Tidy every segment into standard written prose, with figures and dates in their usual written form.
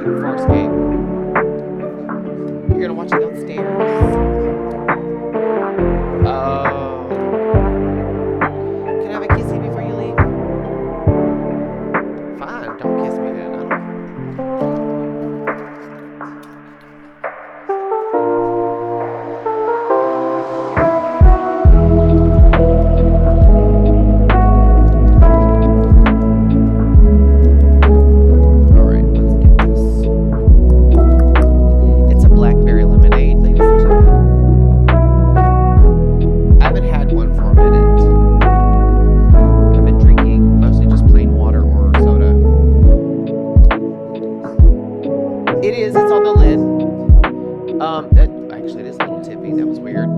watching Farscape. You're gonna watch it downstairs. Oh. Can I have a kissy before you leave? Fine, don't kiss me then. I don't care. All right, let's get this. It's a blackberry lemonade, ladies and gentlemen. I haven't had one for a minute. I've been drinking mostly just plain water or soda. It is. It's on the lid. That actually it is a little tippy. That was weird.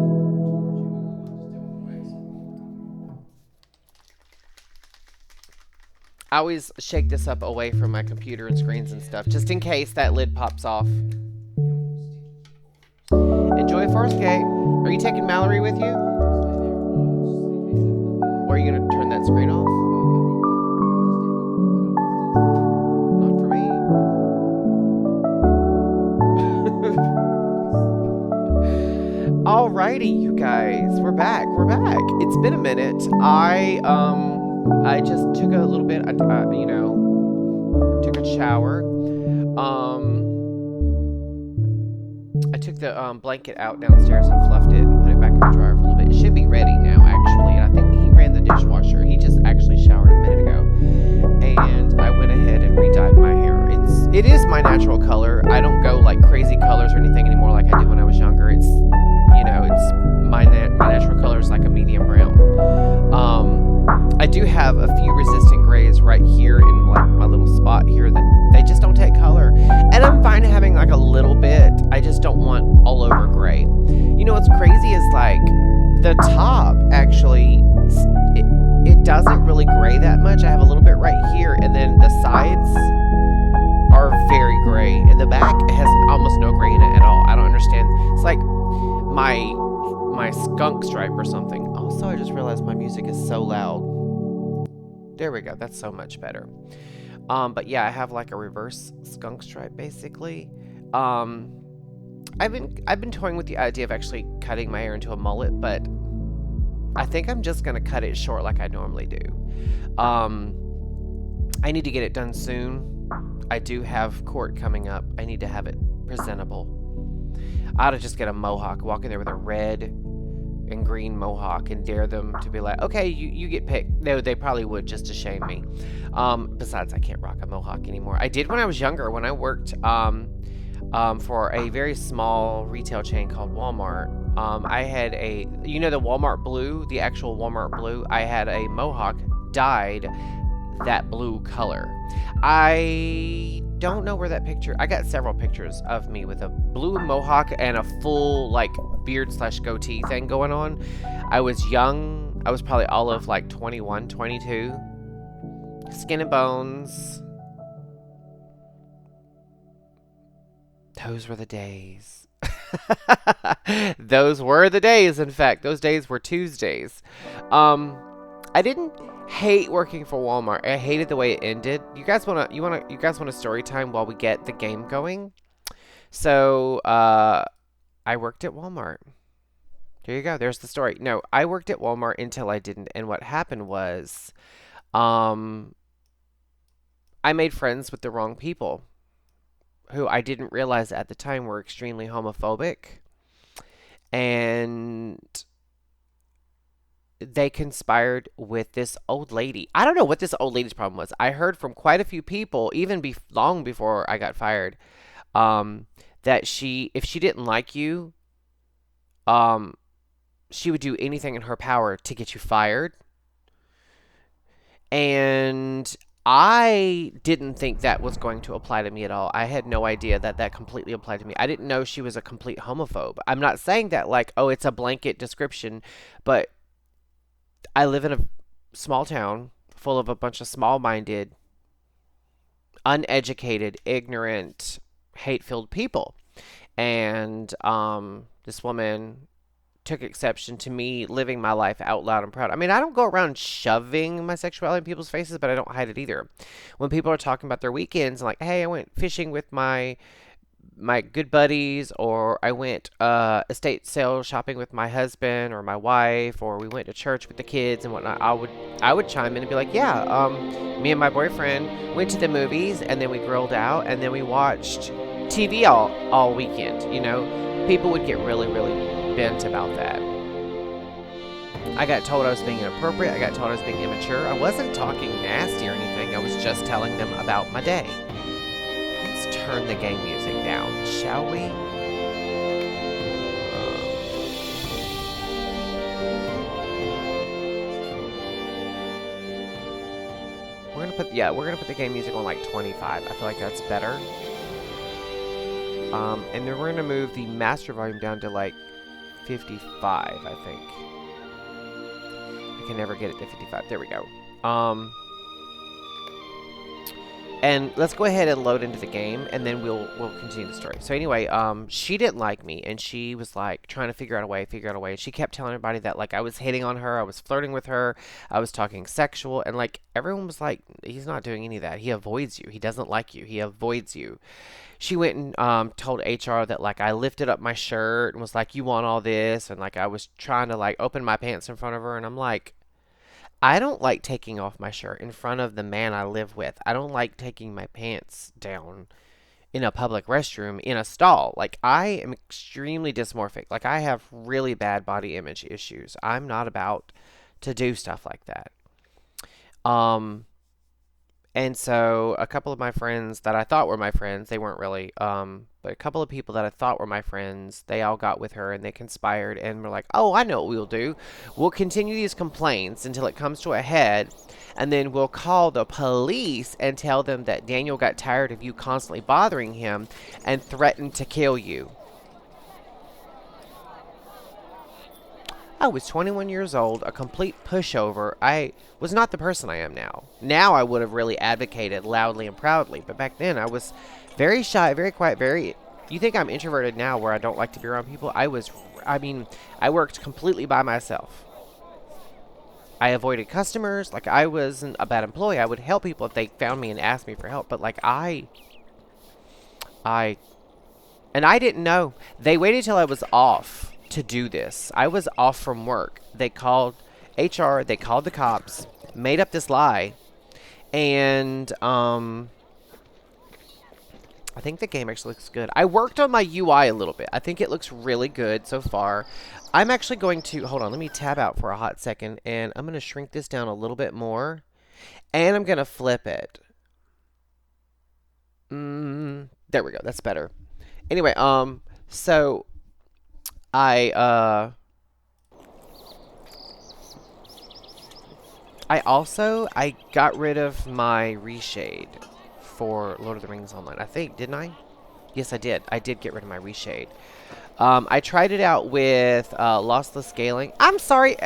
I always shake this up away from my computer and screens and stuff, just in case that lid pops off. Enjoy Farscape. Are you taking Mallory with you? Or are you gonna turn that screen off? Not for me. Alrighty, you guys, we're back. We're back. It's been a minute. I just took a little bit. Took a shower. I took the blanket out downstairs and fluffed it and put it back in the dryer for a little bit. It should be ready now, actually. And I think he ran the dishwasher. He just actually showered a minute ago, and I went ahead and re-dyed my hair. It is my natural color. I don't go like crazy colors or anything anymore like I did when I was younger. It's my natural color is like a medium brown. I do have a few resistant grays right here in like my little spot here that they just don't take color, and I'm fine having like a little bit. I just don't want all over gray. You know what's crazy is like the top actually it doesn't really gray that much. I have a little bit right here, and then the sides are very gray, and the back has almost no gray in it at all. I don't understand. It's like my skunk stripe or something. Also, I just realized my music is so loud. There we go. That's so much better. But yeah, I have like a reverse skunk stripe basically. I've been toying with the idea of actually cutting my hair into a mullet, but I think I'm just gonna cut it short like I normally do. I need to get it done soon. I do have court coming up. I need to have it presentable. I ought to just get a mohawk, walk in there with a red and green mohawk and dare them to be like, okay, you get picked. No, they probably would just to shame me. Besides, I can't rock a mohawk anymore. I did when I was younger, when I worked for a very small retail chain called Walmart. I had the Walmart blue, the actual Walmart blue. I had a mohawk dyed that blue color. I don't know where that picture. I got several pictures of me with a blue mohawk and a full like beard / goatee thing going on. I was young. I was probably all of like 21, 22. Skin and bones. Those were the days. Those were the days. In fact, those days were Tuesdays. I didn't hate working for Walmart. I hated the way it ended. You guys want a story time while we get the game going? So, I worked at Walmart. There you go. There's the story. No, I worked at Walmart until I didn't. And what happened was, I made friends with the wrong people who I didn't realize at the time were extremely homophobic. And they conspired with this old lady. I don't know what this old lady's problem was. I heard from quite a few people, even long before I got fired, that if she didn't like you, she would do anything in her power to get you fired. And I didn't think that was going to apply to me at all. I had no idea that completely applied to me. I didn't know she was a complete homophobe. I'm not saying that like, oh, it's a blanket description, but I live in a small town full of a bunch of small-minded, uneducated, ignorant, hate-filled people. And this woman took exception to me living my life out loud and proud. I mean, I don't go around shoving my sexuality in people's faces, but I don't hide it either. When people are talking about their weekends, like, hey, I went fishing with my good buddies, or I went estate sale shopping with my husband or my wife, or we went to church with the kids and whatnot, I would chime in and be like, yeah, me and my boyfriend went to the movies, and then we grilled out, and then we watched TV all weekend. You know, people would get really, really bent about that. I got told I was being inappropriate. I got told I was being immature. I wasn't talking nasty or anything. I was just telling them about my day. Let's turn the game music down, shall we? We're gonna put the game music on like 25. I feel like that's better. And then we're gonna move the master volume down to like 55, I think. I can never get it to 55. There we go. And let's go ahead and load into the game, and then we'll continue the story. So anyway, she didn't like me, and she was like trying to figure out a way. And she kept telling everybody that like I was hitting on her, I was flirting with her, I was talking sexual, and like everyone was like, he's not doing any of that. He avoids you. He doesn't like you. He avoids you. She went and told HR that like I lifted up my shirt and was like, you want all this, and like I was trying to like open my pants in front of her, and I'm like, I don't like taking off my shirt in front of the man I live with. I don't like taking my pants down in a public restroom in a stall. Like, I am extremely dysmorphic. Like, I have really bad body image issues. I'm not about to do stuff like that. And so a couple of my friends that I thought were my friends, they weren't really, but a couple of people that I thought were my friends, they all got with her and they conspired and were like, oh, I know what we'll do. We'll continue these complaints until it comes to a head, and then we'll call the police and tell them that Daniel got tired of you constantly bothering him and threatened to kill you. I was 21 years old, a complete pushover. I was not the person I am now. Now I would have really advocated loudly and proudly, but back then I was very shy, very quiet, very... You think I'm introverted now where I don't like to be around people? I worked completely by myself. I avoided customers. Like, I wasn't a bad employee. I would help people if they found me and asked me for help, but like and I didn't know. They waited till I was off to do this. I was off from work. They called HR, they called the cops, made up this lie, and I think the game actually looks good. I worked on my UI a little bit. I think it looks really good so far. I'm actually going to, hold on, let me tab out for a hot second, and I'm going to shrink this down a little bit more, and I'm going to flip it. There we go, that's better. Anyway, so I got rid of my reshade for Lord of the Rings Online. I think, didn't I? Yes, I did. I did get rid of my reshade. I tried it out with lossless scaling. I'm sorry,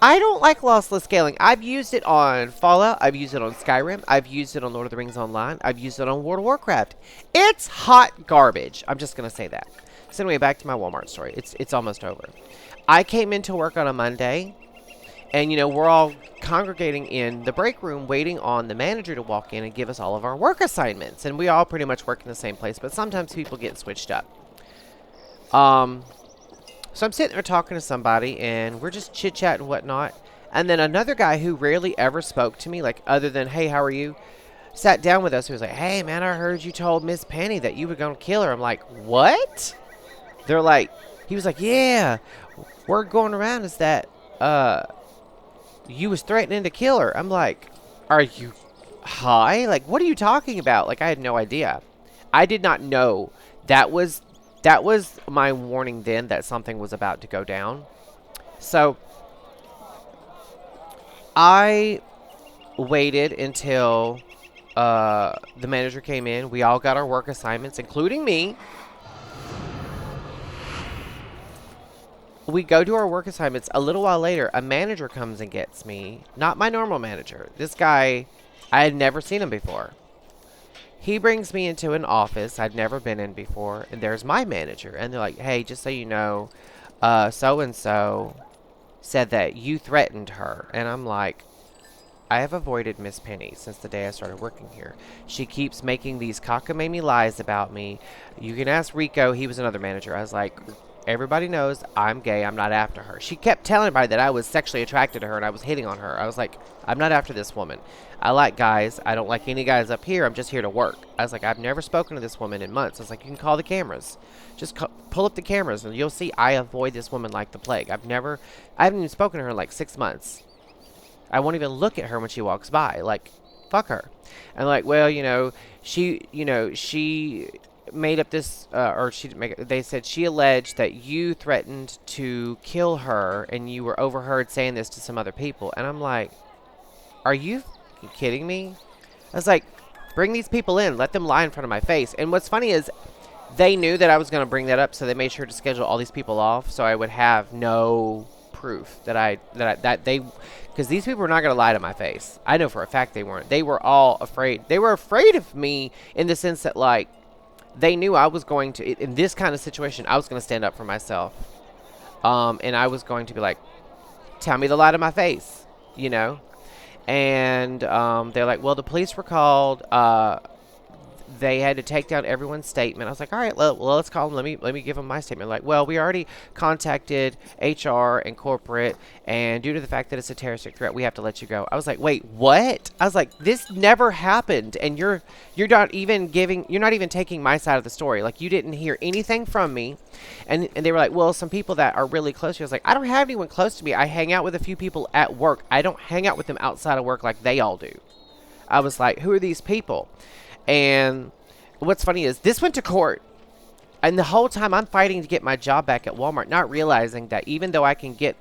I don't like lossless scaling. I've used it on Fallout. I've used it on Skyrim. I've used it on Lord of the Rings Online. I've used it on World of Warcraft. It's hot garbage. I'm just going to say that. So anyway, back to my Walmart story. It's almost over. I came into work on a Monday, and, you know, we're all congregating in the break room waiting on the manager to walk in and give us all of our work assignments. And we all pretty much work in the same place, but sometimes people get switched up. So I'm sitting there talking to somebody, and we're just chit-chatting and whatnot. And then another guy who rarely ever spoke to me, like, other than, hey, how are you? Sat down with us. He was like, hey, man, I heard you told Miss Penny that you were going to kill her. I'm like, what? They're like, he was like, yeah, word going around is that, you was threatening to kill her. I'm like, are you high? Like, what are you talking about? Like, I had no idea. I did not know. That was my warning then that something was about to go down. So, I waited until, the manager came in. We all got our work assignments, including me. We go to our work assignments. A little while later, a manager comes and gets me. Not my normal manager. This guy, I had never seen him before. He brings me into an office I'd never been in before, and there's my manager. And they're like, hey, just so you know, so and so said that you threatened her. And I'm like, I have avoided Miss Penny since the day I started working here. She keeps making these cockamamie lies about me. You can ask Rico. He was another manager. I was like, everybody knows I'm gay. I'm not after her. She kept telling everybody that I was sexually attracted to her and I was hitting on her. I was like, I'm not after this woman. I like guys. I don't like any guys up here. I'm just here to work. I was like, I've never spoken to this woman in months. I was like, you can call the cameras. Just pull up the cameras and you'll see I avoid this woman like the plague. I haven't even spoken to her in like 6 months. I won't even look at her when she walks by. Like, fuck her. And like, well, she made up this, or she didn't make it. They said she alleged that you threatened to kill her and you were overheard saying this to some other people. And I'm like, are you kidding me? I was like, bring these people in. Let them lie in front of my face. And what's funny is they knew that I was going to bring that up, so they made sure to schedule all these people off so I would have no proof that they, because these people were not going to lie to my face. I know for a fact they weren't. They were all afraid. They were afraid of me in the sense that, like, they knew I was going to, in this kind of situation, I was going to stand up for myself. And I was going to be like, tell me the lie to my face, And they're like, well, the police were called. They had to take down everyone's statement. I was like, all right, well, let's call them. Let me give them my statement. Like, well, we already contacted HR and corporate, and due to the fact that it's a terroristic threat, we have to let you go. I was like, wait, what? I was like, this never happened, and you're not even taking my side of the story. Like, you didn't hear anything from me, and they were like, well, some people that are really close to you. I was like, I don't have anyone close to me. I hang out with a few people at work. I don't hang out with them outside of work like they all do. I was like, who are these people? And what's funny is this went to court. And the whole time I'm fighting to get my job back at Walmart, not realizing that even though I can get,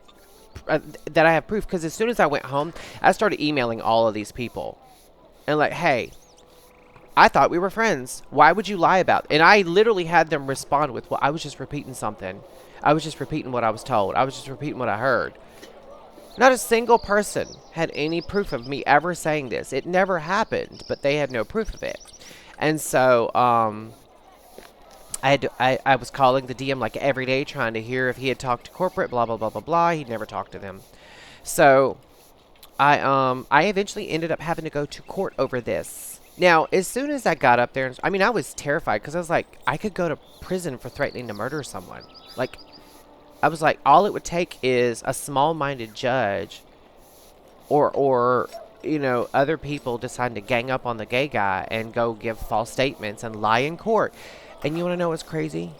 that I have proof. Because as soon as I went home, I started emailing all of these people. And like, hey, I thought we were friends. Why would you lie about it? And I literally had them respond with, well, I was just repeating something. I was just repeating what I was told. I was just repeating what I heard. Not a single person had any proof of me ever saying this. It never happened, but they had no proof of it. And so I was calling the DM like every day trying to hear if he had talked to corporate, blah, blah, blah, blah, blah. He'd never talked to them. So I eventually ended up having to go to court over this. Now, as soon as I got up there, I was terrified because I was like, I could go to prison for threatening to murder someone. Like, I was like, all it would take is a small-minded judge or other people deciding to gang up on the gay guy and go give false statements and lie in court. And you want to know what's crazy?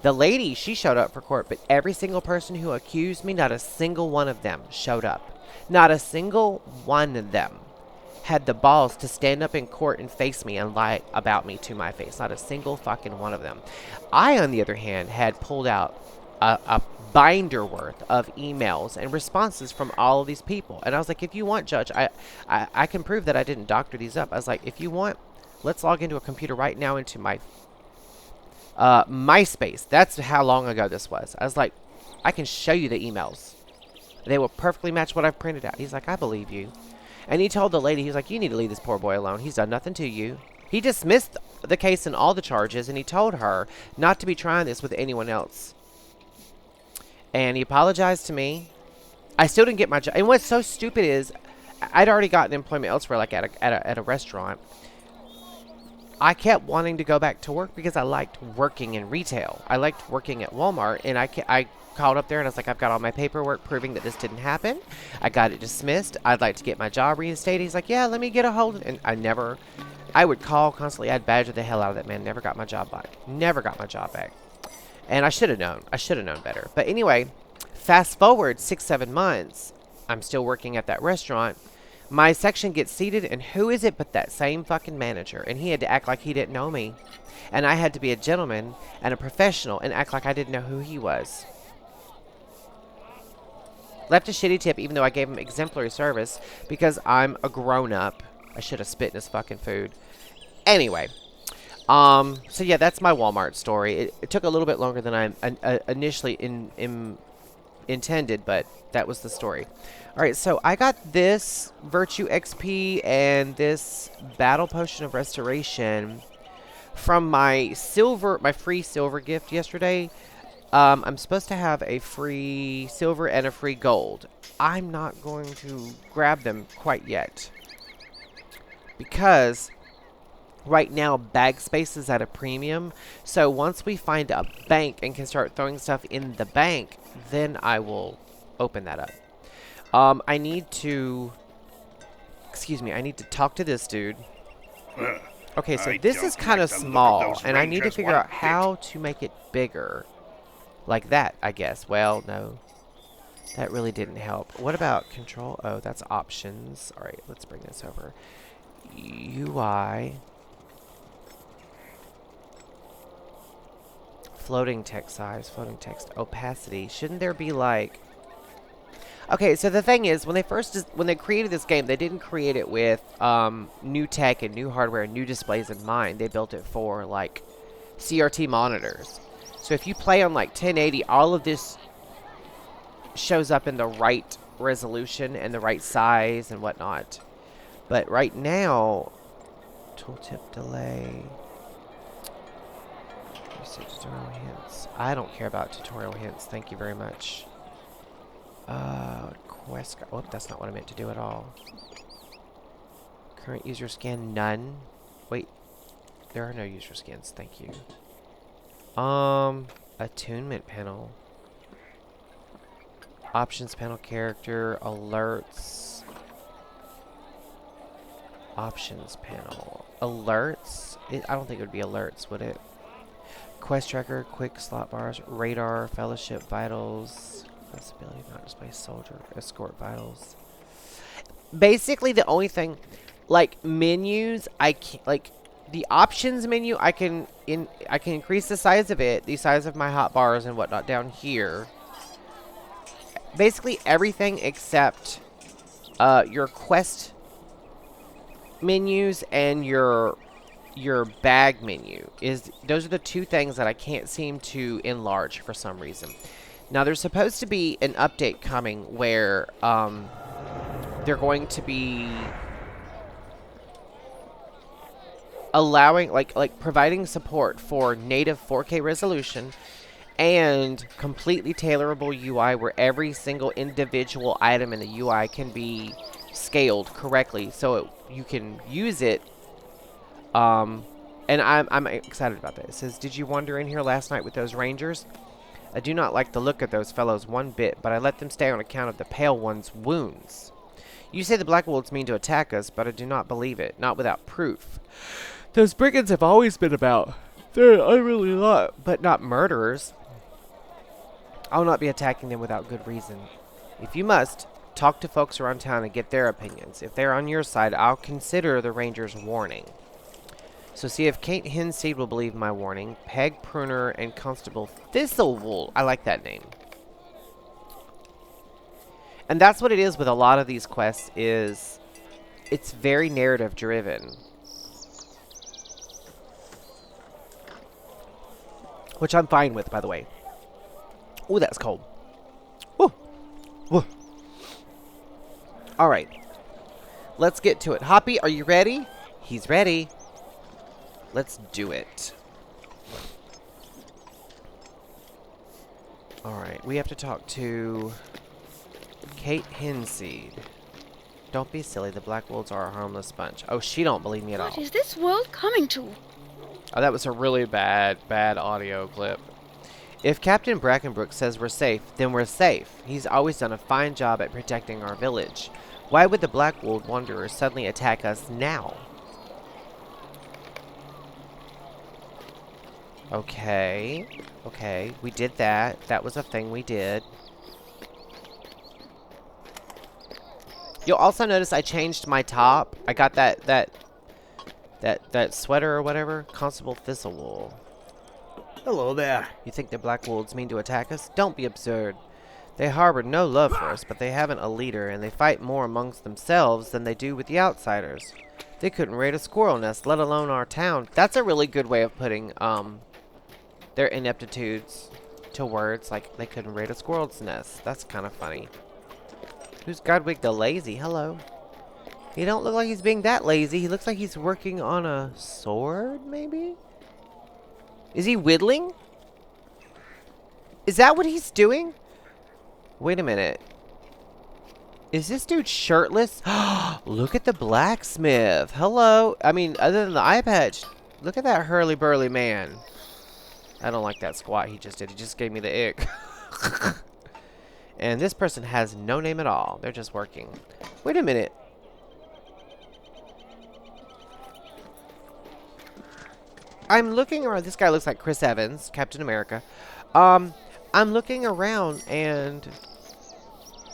The lady, she showed up for court, but every single person who accused me, not a single one of them showed up. Not a single one of them had the balls to stand up in court and face me and lie about me to my face. Not a single fucking one of them. I, on the other hand, had pulled out a binder worth of emails and responses from all of these people. And I was like, if you want, Judge, I can prove that I didn't doctor these up. I was like, if you want, let's log into a computer right now into my MySpace. That's how long ago this was. I was like, I can show you the emails. They will perfectly match what I've printed out. He's like, I believe you. And he told the lady, he was like, you need to leave this poor boy alone. He's done nothing to you. He dismissed the case and all the charges, and he told her not to be trying this with anyone else. And he apologized to me. I still didn't get my job. And what's so stupid is I'd already gotten employment elsewhere, like at a restaurant. I kept wanting to go back to work because I liked working in retail. I liked working at Walmart, and I called up there and I was like, I've got all my paperwork proving that this didn't happen. I got it dismissed. I'd like to get my job reinstated. He's like, yeah, let me get a hold of it. And I would call constantly. I'd badger the hell out of that man. Never got my job back. Never got my job back. And I should have known. I should have known better. But anyway, fast forward 6-7 months. I'm still working at that restaurant. My section gets seated, and who is it but that same fucking manager? And he had to act like he didn't know me. And I had to be a gentleman and a professional and act like I didn't know who he was. Left a shitty tip even though I gave him exemplary service because I'm a grown-up. I should have spit in his fucking food. Anyway. So yeah, that's my Walmart story. It took a little bit longer than I initially intended, but that was the story. Alright, so I got this Virtue XP and this Battle Potion of Restoration from my free silver gift yesterday. I'm supposed to have a free silver and a free gold. I'm not going to grab them quite yet. Because right now bag space is at a premium. So once we find a bank and can start throwing stuff in the bank, then I will open that up. I need to... Excuse me, I need to talk to this dude. Okay, so this is kind of small, and I need to figure out how to make it bigger. Like that, I guess. Well, no. That really didn't help. What about control? Oh, that's options. Alright, let's bring this over. UI. Floating text size, floating text opacity. Shouldn't there be like... Okay, so the thing is, when they created this game, they didn't create it with new tech and new hardware and new displays in mind. They built it for like CRT monitors. So if you play on like 1080, all of this shows up in the right resolution and the right size and whatnot. But right now, tooltip delay. Tutorial hints. I don't care about tutorial hints. Thank you very much. Quest. Oh, that's not what I meant to do at all. Current user scan, none. Wait, there are no user scans. Thank you. Attunement panel. Options panel, character, alerts. Options panel. Alerts? I don't think it would be alerts, would it? Quest tracker, quick slot bars, radar, fellowship vitals, accessibility, not display soldier, escort vitals. Basically, the only thing, like menus, I can't, like the options menu, I can increase the size of it, the size of my hot bars and whatnot down here. Basically everything except your quest menus and your bag menu. Those are the two things that I can't seem to enlarge for some reason. Now there's supposed to be an update coming where they're going to be allowing like providing support for native 4K resolution and completely tailorable UI where every single individual item in the UI can be scaled correctly so you can use it. And I'm excited about that. It says, did you wander in here last night with those rangers? I do not like the look of those fellows one bit, but I let them stay on account of the pale one's wounds. You say the Black Wolves mean to attack us, but I do not believe it, not without proof. Those brigands have always been about. They're unruly lot, but not murderers. I'll not be attacking them without good reason. If you must, talk to folks around town and get their opinions. If they're on your side, I'll consider the rangers' warning. So see if Kate Henseed will believe my warning. Peg Pruner and Constable Thistlewool. I like that name. And that's what it is with a lot of these quests is it's very narrative driven. Which I'm fine with, by the way. Ooh, that's cold. Woo. Woo. Alright. Let's get to it. Hoppy, are you ready? He's ready. Let's do it. Alright, we have to talk to Kate Henseed. Don't be silly, the Black Wolves are a harmless bunch. Oh, she don't believe me at all. What is this world coming to? Oh, that was a really bad audio clip. If Captain Brackenbrook says we're safe, then we're safe. He's always done a fine job at protecting our village. Why would the Black Wolf Wanderers suddenly attack us now? Okay. Okay, we did that. That was a thing we did. You'll also notice I changed my top. I got that sweater or whatever. Constable Thistlewool. Hello there. You think the Black Wolves mean to attack us? Don't be absurd. They harbor no love for us, but they haven't a leader, and they fight more amongst themselves than they do with the outsiders. They couldn't raid a squirrel nest, let alone our town. That's a really good way of putting their ineptitudes to words. Like, they couldn't raid a squirrel's nest. That's kind of funny. Who's Godwig the Lazy? Hello. He don't look like he's being that lazy. He looks like he's working on a sword, maybe? Is he whittling? Is that what he's doing? Wait a minute. Is this dude shirtless? Look at the blacksmith. Hello. I mean, other than the eye patch, look at that hurly-burly man. I don't like that squat he just did. He just gave me the ick. And this person has no name at all. They're just working. Wait a minute. I'm looking around. This guy looks like Chris Evans, Captain America. I'm looking around and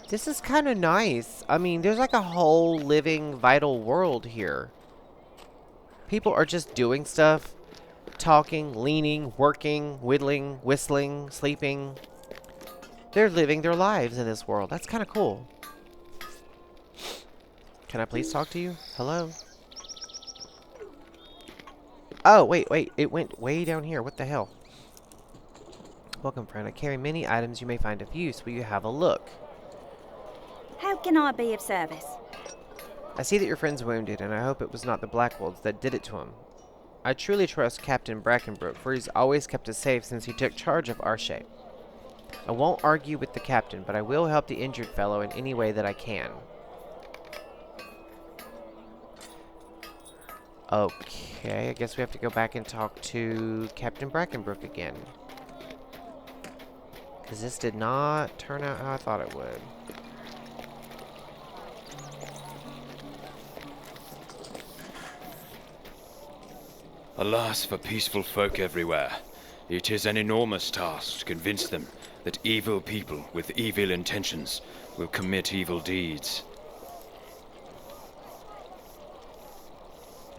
this is kind of nice. I mean, there's like a whole living, vital world here. People are just doing stuff. Talking, leaning, working, whittling, whistling, sleeping. They're living their lives in this world. That's kind of cool. Can I please talk to you? Hello? Oh, wait. It went way down here. What the hell? Welcome, friend. I carry many items you may find of use. Will you have a look? How can I be of service? I see that your friend's wounded, and I hope it was not the Blackwolves that did it to him. I truly trust Captain Brackenbrook, for he's always kept us safe since he took charge of Archet. I won't argue with the captain, but I will help the injured fellow in any way that I can. Okay, I guess we have to go back and talk to Captain Brackenbrook again. Because this did not turn out how I thought it would. Alas for peaceful folk everywhere. It is an enormous task to convince them that evil people with evil intentions will commit evil deeds.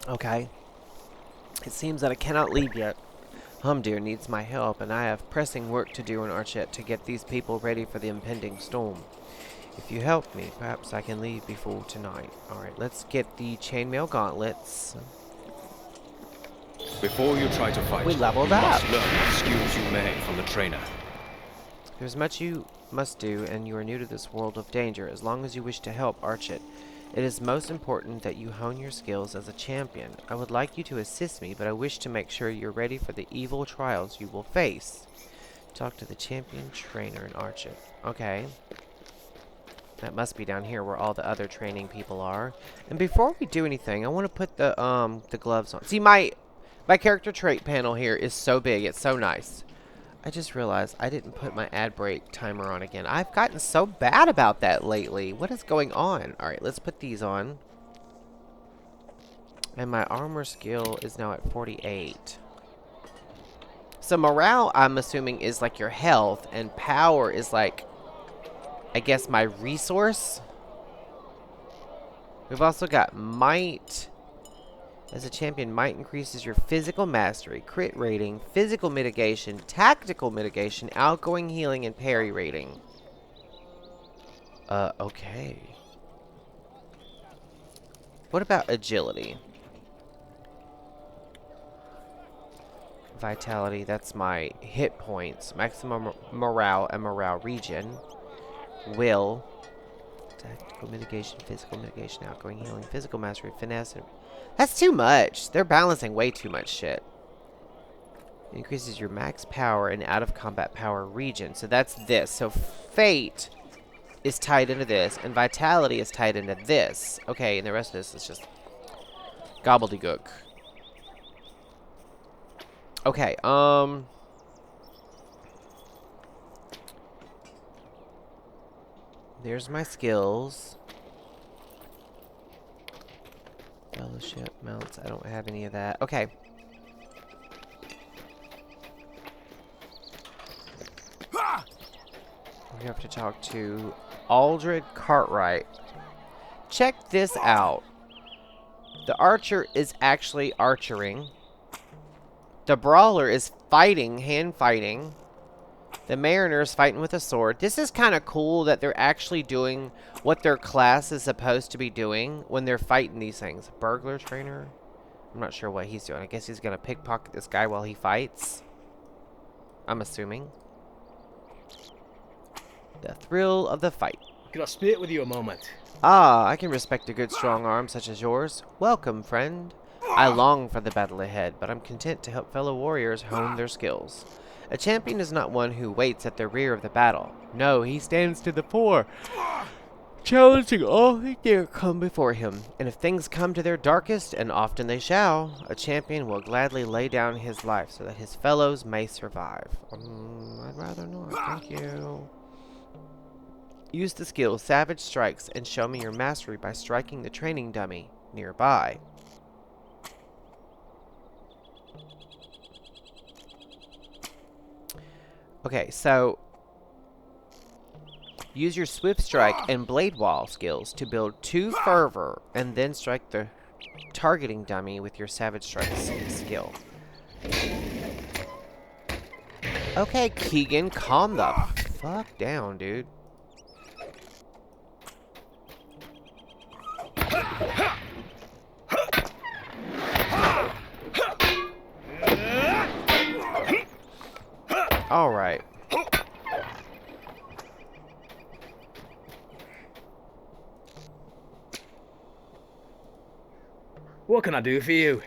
Okay. It seems that I cannot leave yet. Humdir needs my help, and I have pressing work to do in Archet to get these people ready for the impending storm. If you help me, perhaps I can leave before tonight. Alright, let's get the chainmail gauntlets. Before you try to fight, We leveled you up. must learn what skills you may from the trainer. There's much you must do, and you are new to this world of danger. As long as you wish to help Archet, it is most important that you hone your skills as a champion. I would like you to assist me, but I wish to make sure you're ready for the evil trials you will face. Talk to the champion trainer in Archet. Okay. That must be down here where all the other training people are. And before we do anything, I want to put the gloves on. See, my character trait panel here is so big. It's so nice. I just realized I didn't put my ad break timer on again. I've gotten so bad about that lately. What is going on? Alright, let's put these on. And my armor skill is now at 48. So morale, I'm assuming, is like your health. And power is like, I guess, my resource. We've also got might. As a champion, might increases your physical mastery, crit rating, physical mitigation, tactical mitigation, outgoing healing, and parry rating. Okay. What about agility? Vitality, that's my hit points. Maximum morale and morale regen. Will. Tactical mitigation, physical mitigation, outgoing healing, physical mastery, finesse, and that's too much. They're balancing way too much shit. It increases your max power and out of combat power regen. So that's this. So fate is tied into this, and vitality is tied into this. Okay, and the rest of this is just gobbledygook. Okay, there's my skills. Fellowship, mounts, I don't have any of that. Okay. We have to talk to Aldred Cartwright. Check this out. The archer is actually archering. The brawler is fighting, hand fighting. The mariner is fighting with a sword. This is kind of cool that they're actually doing what their class is supposed to be doing when they're fighting these things. Burglar trainer? I'm not sure what he's doing. I guess he's going to pickpocket this guy while he fights. I'm assuming. The thrill of the fight. Could I spit with you a moment? Ah, I can respect a good strong arm such as yours. Welcome, friend. I long for the battle ahead, but I'm content to help fellow warriors hone their skills. A champion is not one who waits at the rear of the battle. No, he stands to the fore, challenging all who dare come before him. And if things come to their darkest, and often they shall, a champion will gladly lay down his life so that his fellows may survive. I'd rather not, thank you. Use the skill Savage Strikes and show me your mastery by striking the training dummy nearby. Okay, so use your Swift Strike and Blade Wall skills to build 2 Fervor and then strike the targeting dummy with your Savage Strike skill. Okay, Keegan, calm the fuck down, dude. All right. What can I do for you?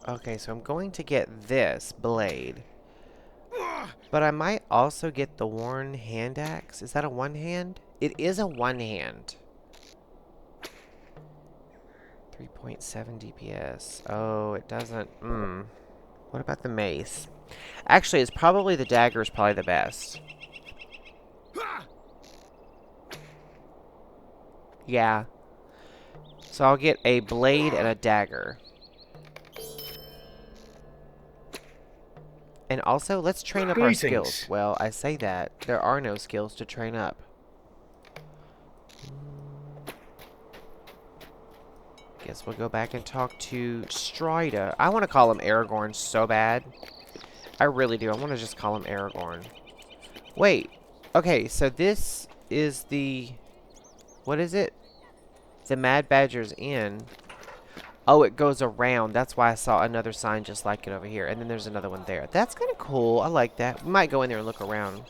Okay, so I'm going to get this blade. But I might also get the worn hand axe. Is that a one hand? It is a one hand. 3.7 DPS. Oh, it doesn't. What about the mace? Actually, it's probably the dagger is probably the best. Yeah. So I'll get a blade and a dagger. And also, let's train up our skills. Well, I say that. There are no skills to train up. Guess we'll go back and talk to Strider. I want to call him Aragorn so bad. I really do. I want to just call him Aragorn. Wait. Okay, so this is the... What is it? The Mad Badger's Inn. Oh, it goes around. That's why I saw another sign just like it over here. And then there's another one there. That's kind of cool. I like that. We might go in there and look around.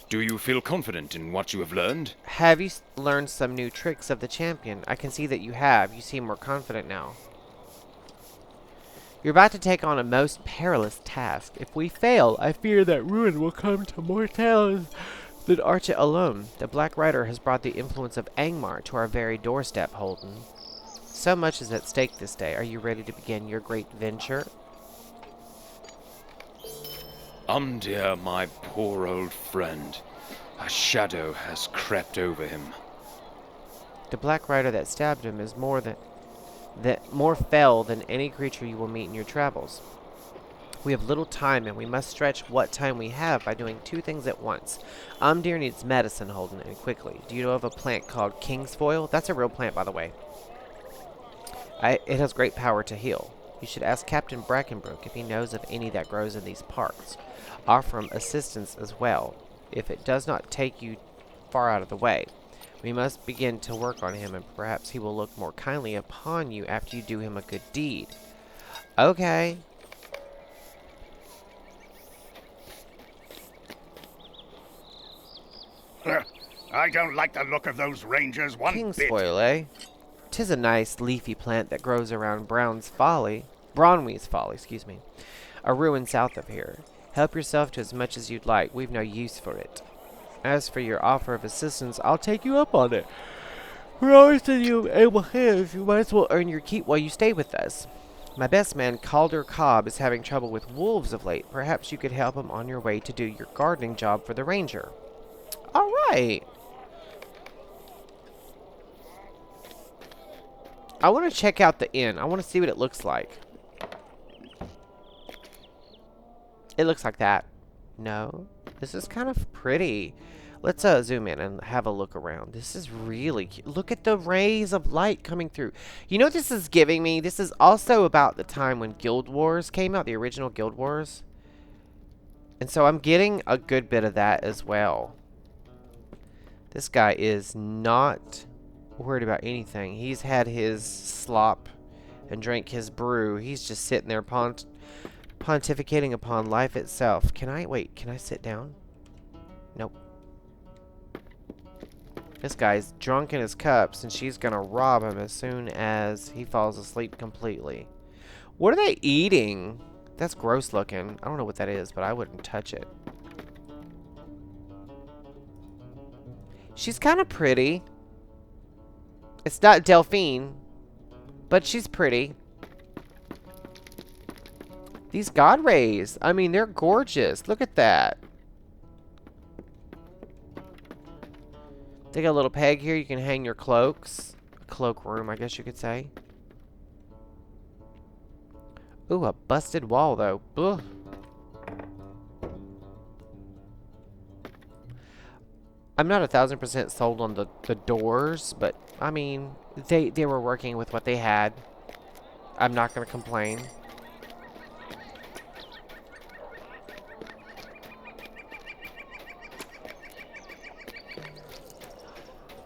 Do you feel confident in what you have learned? Have you learned some new tricks of the champion? I can see that you have. You seem more confident now. You're about to take on a most perilous task. If we fail, I fear that ruin will come to more towns than Archet alone. The Black Rider has brought the influence of Angmar to our very doorstep, Holden. So much is at stake this day. Are you ready to begin your great venture? Dear, my poor old friend. A shadow has crept over him. The Black Rider that stabbed him is more fell than any creature you will meet in your travels. We have little time, and we must stretch what time we have by doing 2 things at once. Dear needs medicine, Holden, and quickly. Do you know of a plant called Kingsfoil? That's a real plant, by the way. It has great power to heal. You should ask Captain Brackenbrook if he knows of any that grows in these parks. Offer him assistance as well, if it does not take you far out of the way. We must begin to work on him, and perhaps he will look more kindly upon you after you do him a good deed. Okay. I don't like the look of those rangers one bit. Kingsfoil, eh? 'Tis a nice leafy plant that grows around Bronwie's Folly, excuse me. A ruin south of here. Help yourself to as much as you'd like. We've no use for it. As for your offer of assistance, I'll take you up on it. We're always in you able hands. You might as well earn your keep while you stay with us. My best man, Calder Cobb, is having trouble with wolves of late. Perhaps you could help him on your way to do your gardening job for the ranger. All right. I want to check out the inn. I want to see what it looks like. It looks like that. No. This is kind of pretty. Let's zoom in and have a look around. This is really cute. Look at the rays of light coming through. You know what this is giving me? This is also about the time when Guild Wars came out. The original Guild Wars. And so I'm getting a good bit of that as well. This guy is not worried about anything. He's had his slop and drank his brew. He's just sitting there pontificating upon life itself. Can I sit down? Nope. This guy's drunk in his cups, and she's gonna rob him as soon as he falls asleep completely. What are they eating? That's gross looking. I don't know what that is, but I wouldn't touch it. She's kind of pretty. It's not Delphine, but she's pretty. These god rays, I mean, they're gorgeous. Look at that. They got a little peg here. You can hang your cloaks. A cloak room, I guess you could say. Ooh, a busted wall, though. Ugh. I'm not 1,000% sold on the doors, but, I mean, they were working with what they had. I'm not going to complain.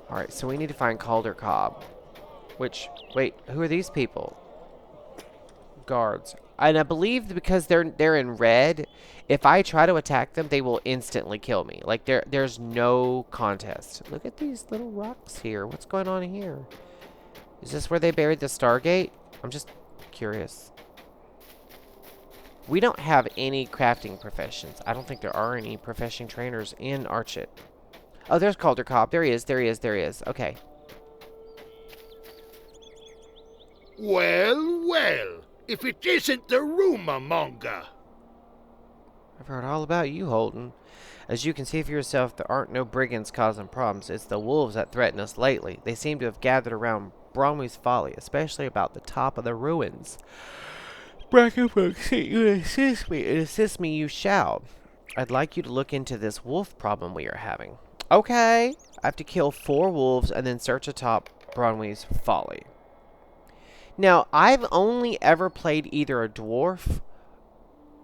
Alright, so we need to find Calder Cobb. Which, wait, who are these people? Guards. And I believe because they're in red, if I try to attack them, they will instantly kill me. Like, there's no contest. Look at these little rocks here. What's going on here? Is this where they buried the Stargate? I'm just curious. We don't have any crafting professions. I don't think there are any profession trainers in Archet. Oh, there's Calder Cobb. There he is. There he is. There he is. Okay. Well, well. If it isn't the rumor monger. I've heard all about you, Holden. As you can see for yourself, there aren't no brigands causing problems. It's the wolves that threaten us lately. They seem to have gathered around Bromley's Folly, especially about the top of the ruins. Brackenfolk, you assist me, and assist me you shall. I'd like you to look into this wolf problem we are having. Okay. I have to kill 4 wolves and then search atop Bromley's Folly. Now, I've only ever played either a dwarf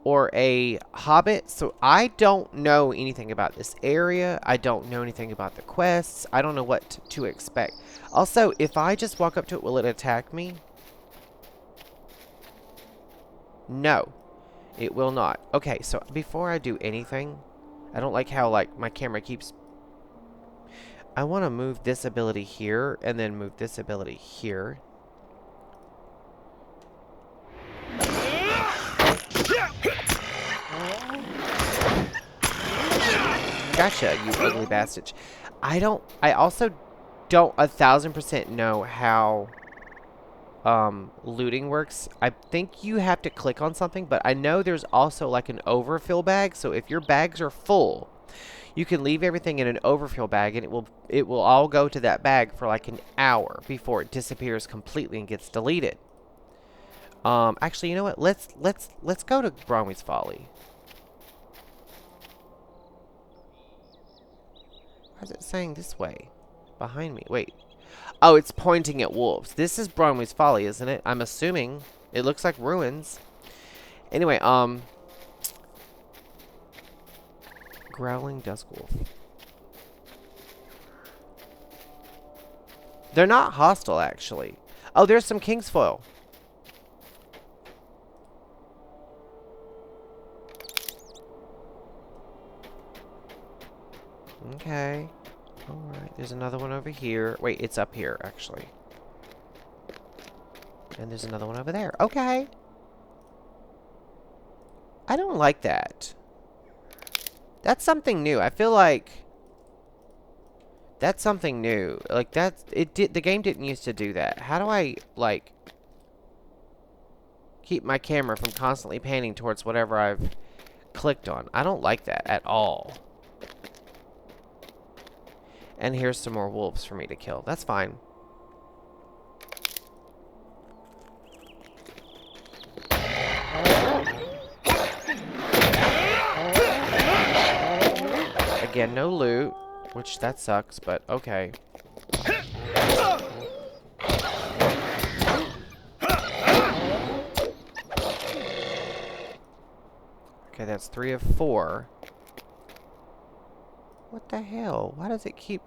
or a hobbit, so I don't know anything about this area. I don't know anything about the quests. I don't know what to expect. Also, if I just walk up to it, will it attack me? No, it will not. Okay, so before I do anything, I don't like how, like, my camera keeps... I want to move this ability here and then move this ability here. Gotcha, you ugly bastard. I also don't 1,000% know how looting works. I think you have to click on something, but I know there's also like an overfill bag. So if your bags are full, you can leave everything in an overfill bag, and it will all go to that bag for like an hour before it disappears completely and gets deleted. Actually, you know what? Let's go to Bromley's Folly. Why is it saying this way? Behind me. Wait. Oh, it's pointing at wolves. This is Bromley's Folly, isn't it? I'm assuming. It looks like ruins. Anyway, Growling Duskwolf. They're not hostile, actually. Oh, there's some Kingsfoil. Okay. Alright, there's another one over here. Wait, it's up here, actually. And there's another one over there. Okay. I don't like that. That's something new. I feel like that's something new. Like, the game didn't used to do that. How do I, like, keep my camera from constantly panning towards whatever I've clicked on? I don't like that at all. And here's some more wolves for me to kill. That's fine. Again, no loot, which that sucks, but okay. Okay, that's 3 of 4. What the hell? Why does it keep...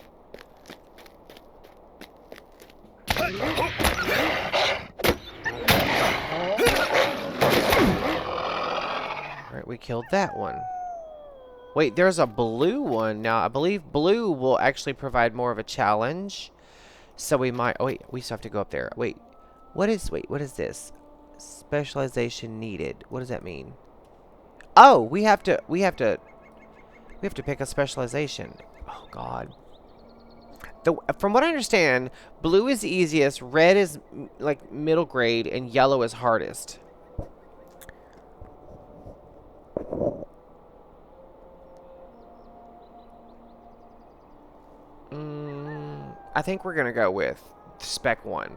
Alright, we killed that one. Wait, there's a blue one. Now, I believe blue will actually provide more of a challenge. So we might... Oh, wait, we still have to go up there. Wait, what is this? Specialization needed. What does that mean? Oh, we have to pick a specialization. Oh God. From what I understand, blue is the easiest, red is like middle grade, and yellow is hardest. I think we're gonna go with spec 1.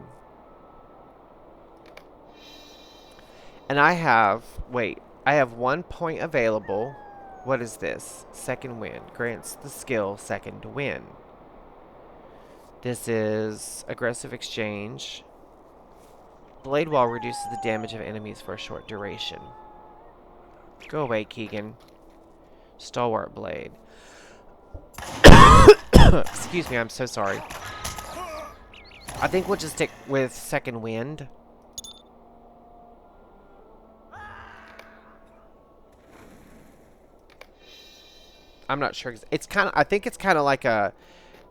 And I have 1 point available. What is this? Second wind grants the skill second wind. This is aggressive exchange. Blade wall reduces the damage of enemies for a short duration. Go away, Keegan. Stalwart blade. Excuse me, I'm so sorry. I think we'll just stick with second wind. I'm not sure. It's kind of. I think it's kind of like a.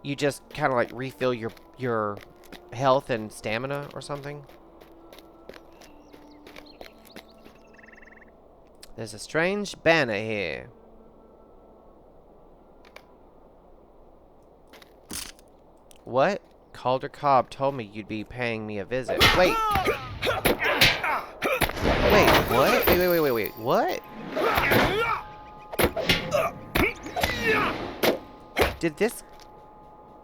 You just kind of like refill your health and stamina or something. There's a strange banner here. What? Calder Cobb told me you'd be paying me a visit. Wait. Wait, what? Wait. What? Did this...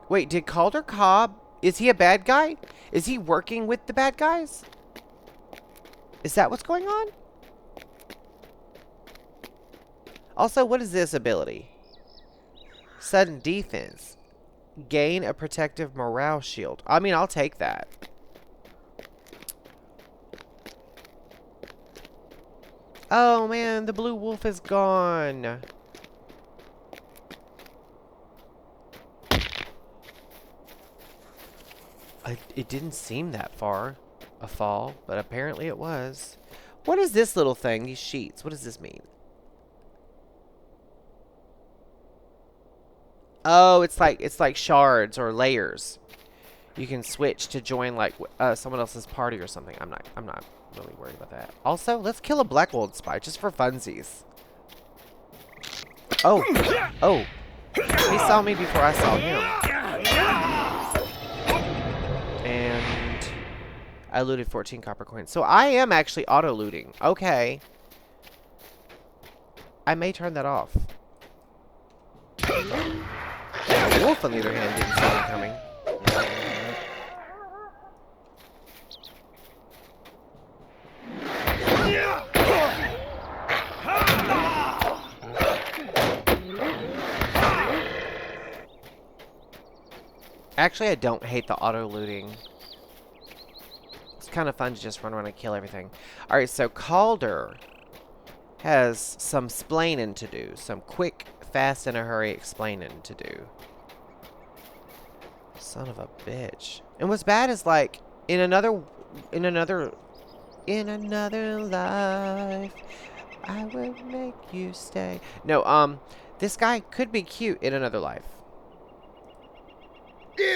Wait, did Calder Cobb... Is he a bad guy? Is he working with the bad guys? Is that what's going on? Also, what is this ability? Sudden defense. Gain a protective morale shield. I mean, I'll take that. Oh, man, the blue wolf is gone. It didn't seem that far a fall, but apparently it was. What is this little thing? These sheets. What does this mean? Oh, it's like shards or layers. You can switch to join like someone else's party or something. I'm not really worried about that. Also, let's kill a black gold spy just for funsies. Oh, oh, he saw me before I saw him. And I looted 14 copper coins. So I am actually auto looting. Okay. I may turn that off. The wolf, on the other hand, didn't see me coming. Actually, I don't hate the auto-looting. It's kind of fun to just run around and kill everything. Alright, so Calder has some splaining to do. Some quick, fast, in a hurry explaining to do. Son of a bitch. And what's bad is, like, in another life, I will make you stay. No, this guy could be cute in another life.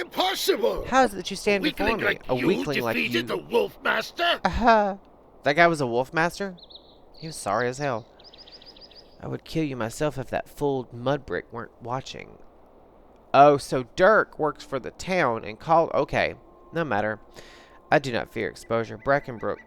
Impossible! How is it that you stand before me? Like A weakling like you. defeated the Wolf Master? That guy was a wolf master? He was sorry as hell. I would kill you myself if that fooled Mudbrick weren't watching. Oh, so Dirk works for the town and called... Okay, no matter. I do not fear exposure. Breckenbrook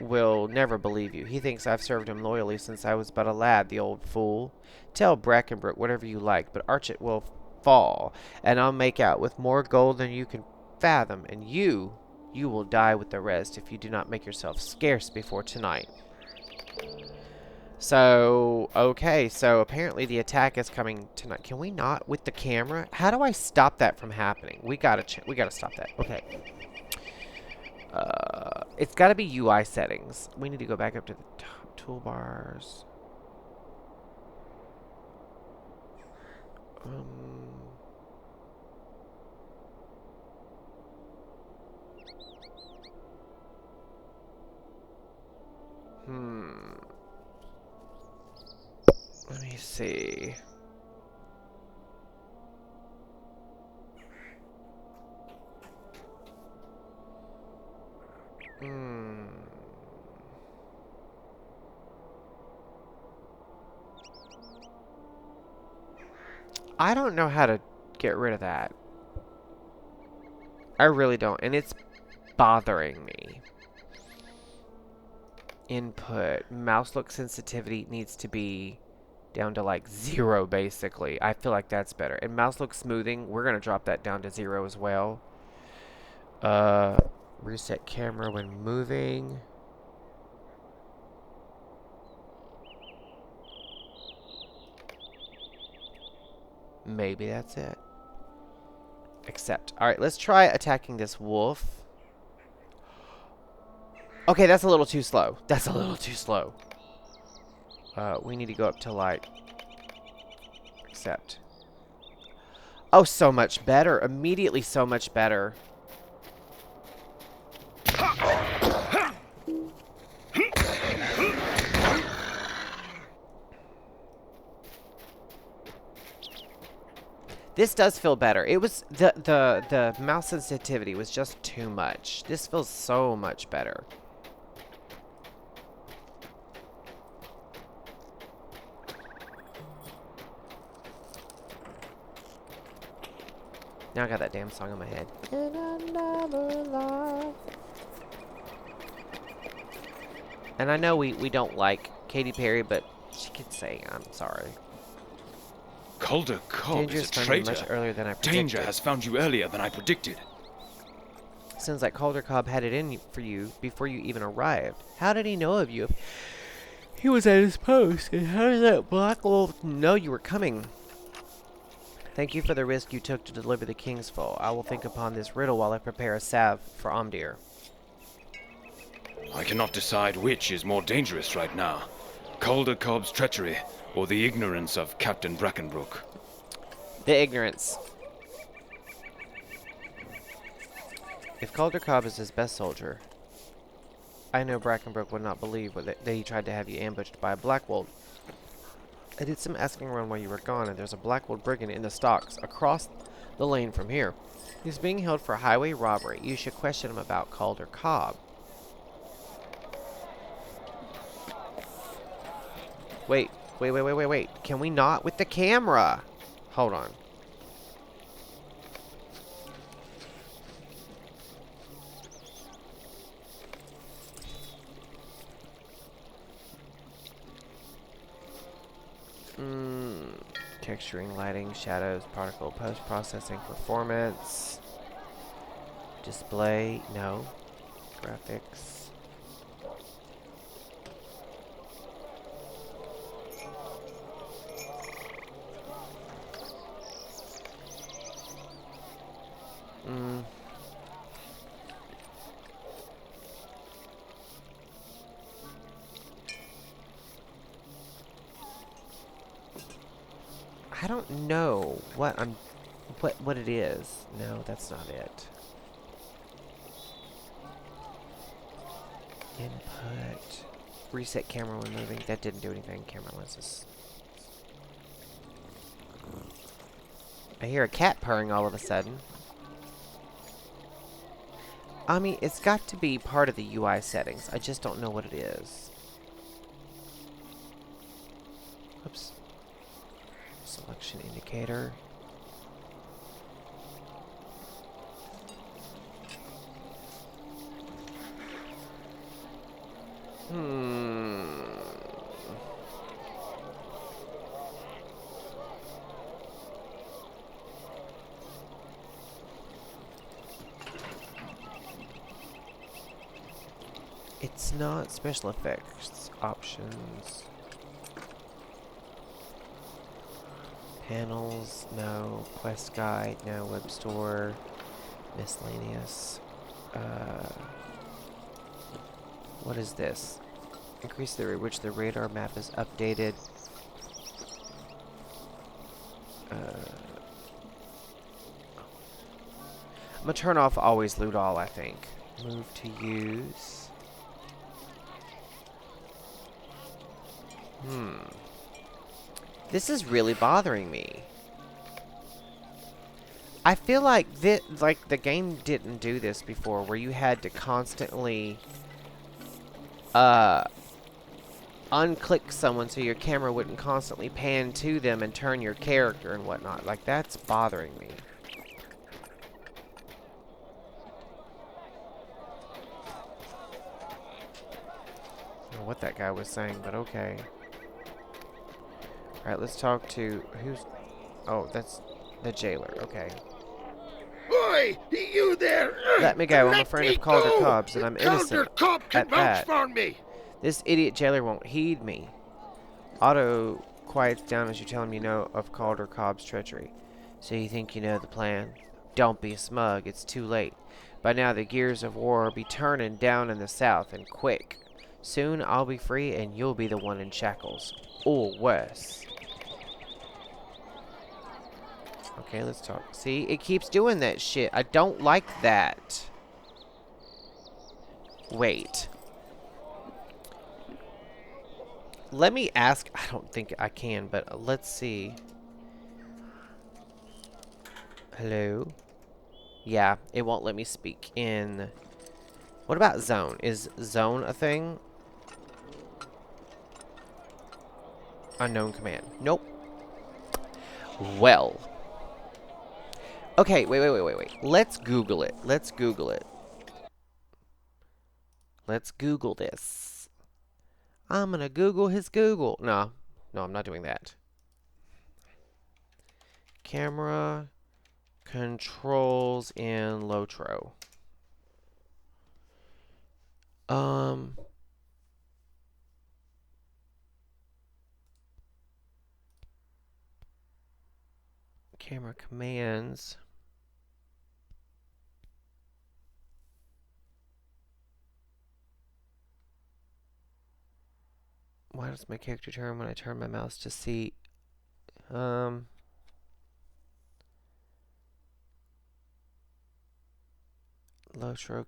will never believe you. He thinks I've served him loyally since I was but a lad, the old fool. Tell Breckenbrook whatever you like, but Archet will fall, and I'll make out with more gold than you can fathom, and you will die with the rest if you do not make yourself scarce before tonight. So, okay, so apparently the attack is coming tonight. Can we not with the camera? How do I stop that from happening? We gotta stop that. Okay. It's gotta be UI settings. We need to go back up to the top toolbars. Let me see. I don't know how to get rid of that. I really don't. And it's bothering me. Input. Mouse look sensitivity needs to be down to like 0, basically. I feel like that's better. And mouse look smoothing, we're going to drop that down to 0 as well. Reset camera when moving. Maybe that's it. Accept. Alright, let's try attacking this wolf. Okay, that's a little too slow. That's a little too slow. We need to go up to, like... Accept. Oh, so much better. Immediately so much better. This does feel better. It was the mouse sensitivity was just too much. This feels so much better. Now I got that damn song in my head. In another life. And I know we don't like Katy Perry, but she could say I'm sorry. Calder Cobb is a Danger's found you traitor. much earlier than I predicted. Danger has found you earlier than I predicted. Sounds like Calder Cobb had it in for you before you even arrived. How did he know of you? He was at his post, and how did that black wolf know you were coming? Thank you for the risk you took to deliver the King's Foal. I will think upon this riddle while I prepare a salve for Omdir. I cannot decide which is more dangerous right now. Calder Cobb's treachery, or the ignorance of Captain Brackenbrook. The ignorance. If Calder Cobb is his best soldier, I know Brackenbrook would not believe that he tried to have you ambushed by a Blackwold. I did some asking around while you were gone, and there's a Blackwold brigand in the stocks across the lane from here. He's being held for highway robbery. You should question him about Calder Cobb. Wait. Can we not with the camera? Hold on. Texturing, lighting, shadows, particle, post-processing, performance. Display, no. Graphics. I don't know what it is. No, that's not it. Input. Reset camera when moving. That didn't do anything. Camera lenses. I hear a cat purring all of a sudden. I mean, it's got to be part of the UI settings. I just don't know what it is. Oops. Selection indicator. It's not special effects options. Panels, no. Quest guide, no. Web store, miscellaneous. What is this? Increase the rate at which the radar map is updated. I'm gonna turn off always loot all, I think. Move to use. This is really bothering me. I feel like the game didn't do this before, where you had to constantly unclick someone so your camera wouldn't constantly pan to them and turn your character and whatnot. Like, that's bothering me. I don't know what that guy was saying, but okay. Alright, let's talk to... who's... oh, that's the jailer. Okay. Oi! You there! Let me go. I'm a Let friend me of Calder go! Cobbs, and I'm innocent Calder Cobb can at vouch that. for me! This idiot jailer won't heed me. Otto quiets down as you tell him you know of Calder Cobb's treachery. So you think you know the plan? Don't be smug. It's too late. By now the gears of war will be turning down in the south, and quick. Soon I'll be free, and you'll be the one in shackles. Or worse. Okay, let's talk. See, it keeps doing that shit. I don't like that. Wait. Let me ask. I don't think I can, but let's see. Hello? Yeah, it won't let me speak in... what about zone? Is zone a thing? Unknown command. Nope. Well. Okay, wait. Let's Google it. Let's Google it. Let's Google this. I'm gonna Google his Google. No, I'm not doing that. Camera controls in Lotro. Camera commands. Why does my character turn when I turn my mouse to see? Lotro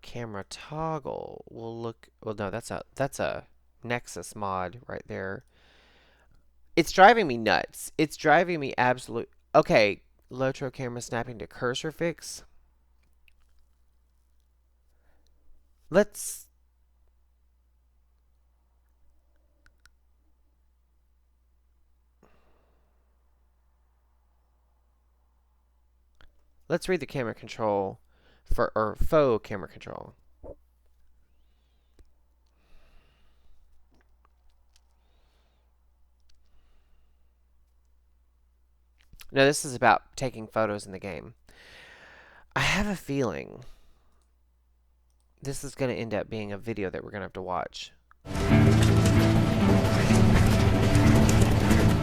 camera toggle will look. Well, no, that's a Nexus mod right there. It's driving me nuts. It's driving me absolute. Okay, Lotro camera snapping to cursor fix. Let's read the camera control or faux camera control. No, this is about taking photos in the game. I have a feeling this is going to end up being a video that we're going to have to watch.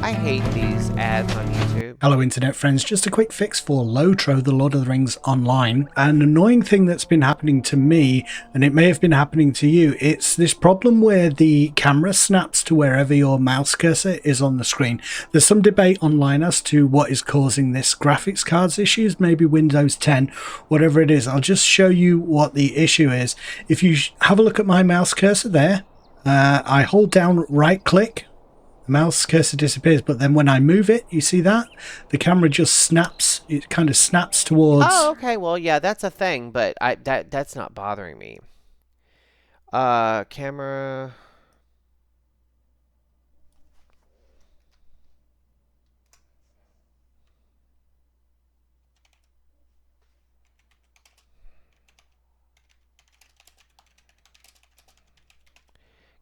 I hate these ads on YouTube. Hello internet friends, just a quick fix for Lotro, the Lord of the Rings Online. An annoying thing that's been happening to me, and it may have been happening to you, it's this problem where the camera snaps to wherever your mouse cursor is on the screen. There's some debate online as to what is causing this. Graphics cards issues, maybe Windows 10, whatever it is. I'll just show you what the issue is. If you have a look at my mouse cursor there, I hold down right click. Mouse cursor disappears, but then when I move it, you see that? The camera just snaps. It kind of snaps towards... Oh, okay. Well, yeah, that's a thing, but that's not bothering me. Camera...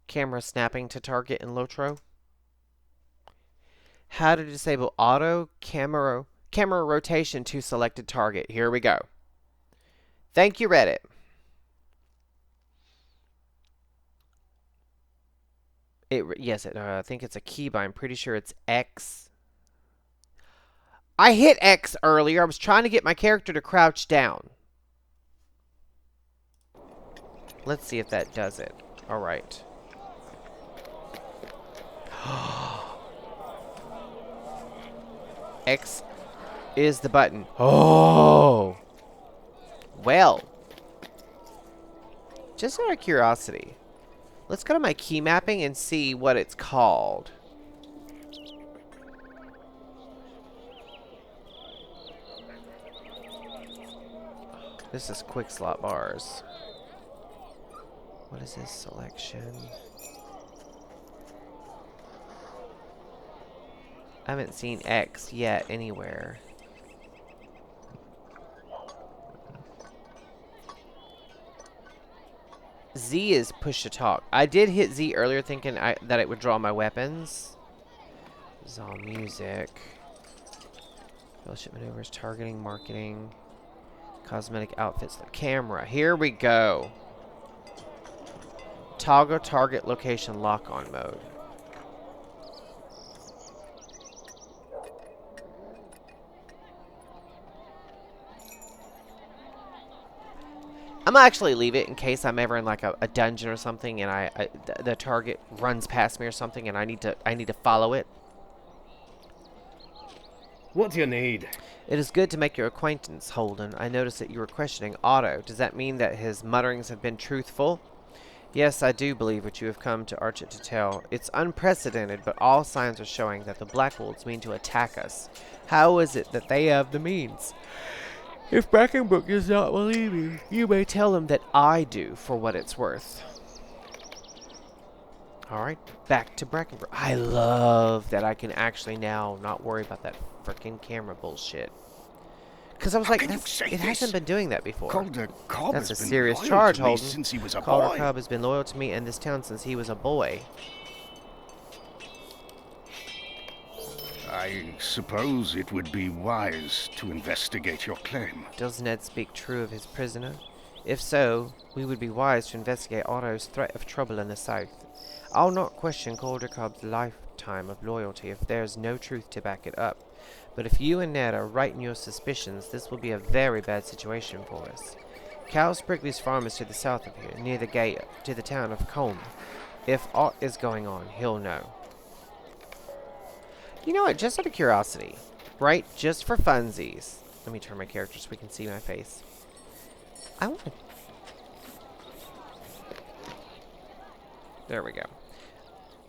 Camera snapping to target in Lotro. How to disable auto camera rotation to selected target. Here we go. Thank you, Reddit. Yes, I think it's a key, but I'm pretty sure it's X. I hit X earlier. I was trying to get my character to crouch down. Let's see if that does it. All right. X is the button. Oh! Well. Just out of curiosity, let's go to my key mapping and see what it's called. This is quick slot bars. What is this selection? I haven't seen X yet anywhere. Z is push to talk. I did hit Z earlier thinking that it would draw my weapons. This is all music. Fellowship maneuvers, targeting, marketing, cosmetic outfits, the camera. Here we go. Toggle target location lock on mode. I'm gonna actually leave it in case I'm ever in like a dungeon or something, and the target runs past me or something, and I need to follow it. What do you need? It is good to make your acquaintance, Holden. I noticed that you were questioning Otto. Does that mean that his mutterings have been truthful? Yes, I do believe what you have come to Archet to tell. It's unprecedented, but all signs are showing that the Blackwolves mean to attack us. How is it that they have the means? If Brackenbrook does not believe you, you may tell him that I do, for what it's worth. Alright, back to Brackenbrook. I love that I can actually now not worry about that freaking camera bullshit. Because I was like, it hasn't been doing that before. Calder Cobb That's a has been serious loyal charge, to me Holden. since he was a Calder boy. Cobb has been loyal to me and this town since he was a boy. I suppose it would be wise to investigate your claim. Does Ned speak true of his prisoner? If so, we would be wise to investigate Otto's threat of trouble in the south. I'll not question Calder Cobb's lifetime of loyalty if there's no truth to back it up. But if you and Ned are right in your suspicions, this will be a very bad situation for us. Cal Sprigley's farm is to the south of here, near the gate to the town of Combe. If aught is going on, he'll know. You know what, just out of curiosity, right, just for funsies, let me turn my character so we can see my face. I want to... There we go.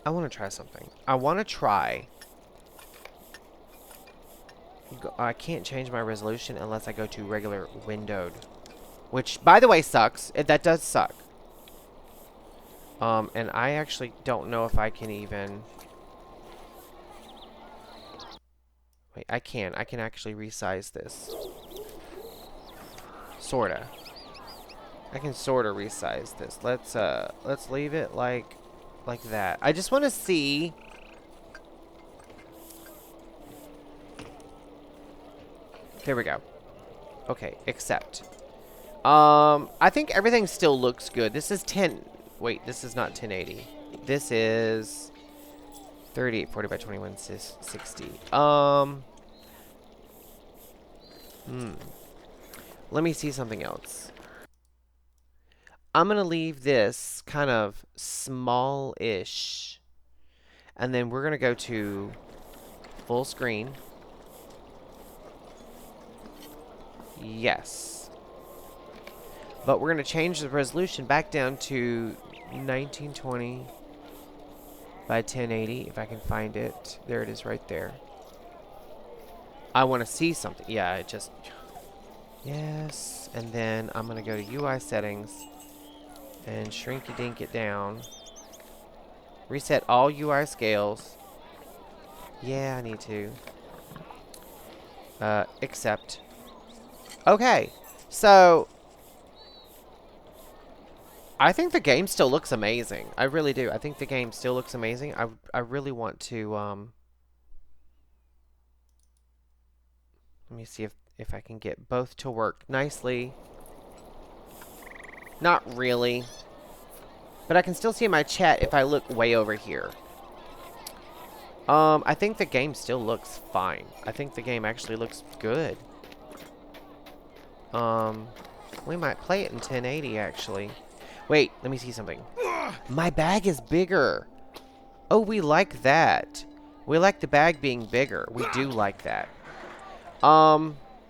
I want to try something. I want to try... I can't change my resolution unless I go to regular windowed. Which, by the way, sucks. That does suck. And I actually don't know if I can even... Wait, I can. I can actually resize this. Sorta. I can sorta resize this. Let's leave it like that. I just want to see... There we go. Okay, accept. I think everything still looks good. This is 10... Wait, this is not 1080. This is 3840 by 2160. Let me see something else. I'm going to leave this kind of small-ish. And then we're going to go to full screen. Yes. But we're going to change the resolution back down to 1920 by 1080, if I can find it. There it is right there. I want to see something. Yeah, it just... Yes. And then I'm going to go to UI settings and shrink-a-dink it down. Reset all UI scales. Yeah, I need to. Accept. Okay. So... I think the game still looks amazing. I really do. I think the game still looks amazing. I really want to, let me see if I can get both to work nicely. Not really. But I can still see my chat if I look way over here. I think the game still looks fine. I think the game actually looks good. We might play it in 1080, actually. Wait, let me see something. My bag is bigger. Oh, we like that. We like the bag being bigger. We do like that.